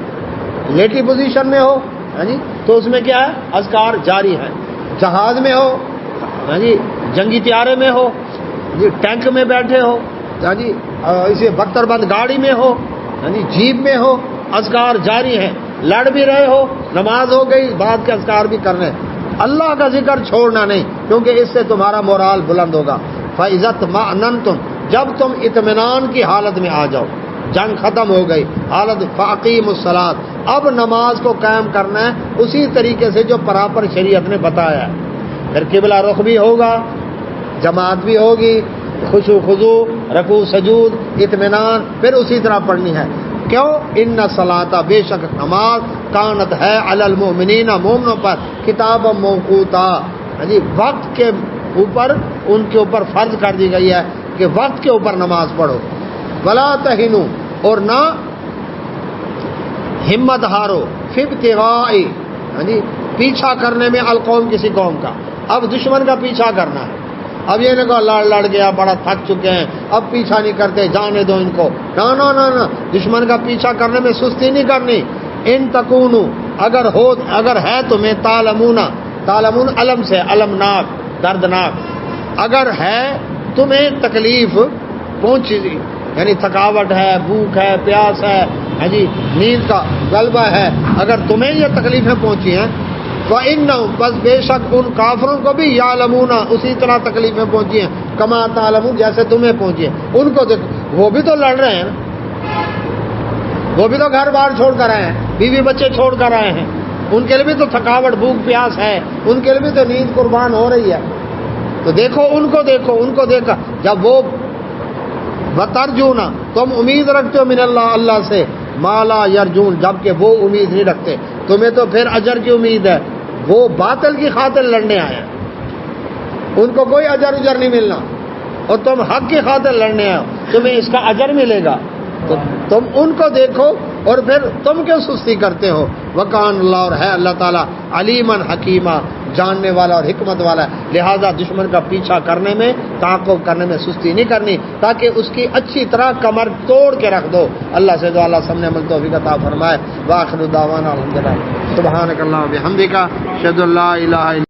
لیٹی پوزیشن میں ہو, ہاں جی, تو اس میں کیا ہے, اذکار جاری ہے. جہاز میں ہو, ہاں جی, جنگی طیارے میں ہو, جی, ٹینک میں بیٹھے ہو, ہاں جی, اسے بختر بند گاڑی میں ہو, ہاں جی, جیپ میں ہو, اذکار جاری ہیں. لڑ بھی رہے ہو, نماز ہو گئی, بعد کے اذکار بھی کرنے. اللہ کا ذکر چھوڑنا نہیں, کیونکہ اس سے تمہارا مورال بلند ہوگا. فَإِذَا اطْمَأْنَنْتُمْ, جب تم اطمینان کی حالت میں آ جاؤ, جنگ ختم ہو گئی, حالت فَأَقِیمُوا الصَّلَاةَ, اب نماز کو قائم کرنا ہے اسی طریقے سے جو پراپر شریعت نے بتایا ہے. پھر قبلہ رخ بھی ہوگا, جماعت بھی ہوگی, خشوع خضوع, رکوع سجود, اطمینان, پھر اسی طرح پڑھنی ہے. کیوں؟ ان الصلاۃ, بے شک نماز, کانت ہے, علی المؤمنین, مومنوں پر, کتاب موقوتا, جی, وقت کے اوپر, ان کے اوپر فرض کر دی گئی ہے کہ وقت کے اوپر نماز پڑھو. ولا تہنوا, اور نہ ہمت ہارو, فی ابتغاء, جی, پیچھا کرنے میں, القوم, کسی قوم کا. اب دشمن کا پیچھا کرنا ہے. اب یہ نہ کہو لڑ گیا, بڑا تھک چکے ہیں, اب پیچھا نہیں کرتے, جانے دو ان کو. نہ, دشمن کا پیچھا کرنے میں سستی نہیں کرنی. ان تکونو, اگر ہے تمہیں, تعلمون علم سے, المناک, دردناک, اگر ہے تمہیں تکلیف پہنچی, یعنی تھکاوٹ ہے, بھوک ہے, پیاس ہے, ہاں جی, نیند کا غلبہ ہے, اگر تمہیں یہ تکلیفیں پہنچی ہیں, فَإِنَّهُمْ, بس بے شک ان کافروں کو بھی یعلمون, اسی طرح تکلیفیں پہنچی ہیں, کما تعلمون, جیسے تمہیں پہنچی ہیں. ان کو دیکھو, وہ بھی تو لڑ رہے ہیں, وہ بھی تو گھر بار چھوڑ کر آئے ہیں, بیوی بچے چھوڑ کر آئے ہیں, ان کے لیے بھی تو تھکاوٹ, بھوک, پیاس ہے, ان کے لیے بھی تو نیند قربان ہو رہی ہے. تو دیکھو ان کو دیکھا, جب وہ وترجونا, تم امید رکھتے ہو, من اللہ سے, مالا یرجون, جبکہ وہ امید نہیں رکھتے. تمہیں تو پھر اجر کی امید ہے, وہ باطل کی خاطر لڑنے آئے ہیں, ان کو کوئی اجر نہیں ملنا, اور تم حق کی خاطر لڑنے آئے ہو, تمہیں اس کا اجر ملے گا. تو تم ان کو دیکھو, اور پھر تم کیوں سستی کرتے ہو. وکان اللہ, اور ہے اللہ تعالیٰ, علیمن حکیمہ, جاننے والا اور حکمت والا ہے. لہذا دشمن کا پیچھا کرنے میں, تعاقب کرنے میں سستی نہیں کرنی, تاکہ اس کی اچھی طرح کمر توڑ کے رکھ دو. اللہ سے دعا, اللہ سب نے عمل توفیق عطا فرمائے. وآخر دعوانا الحمدللہ, سبحانک اللہم و بحمدک, اشہد ان لا الہ الا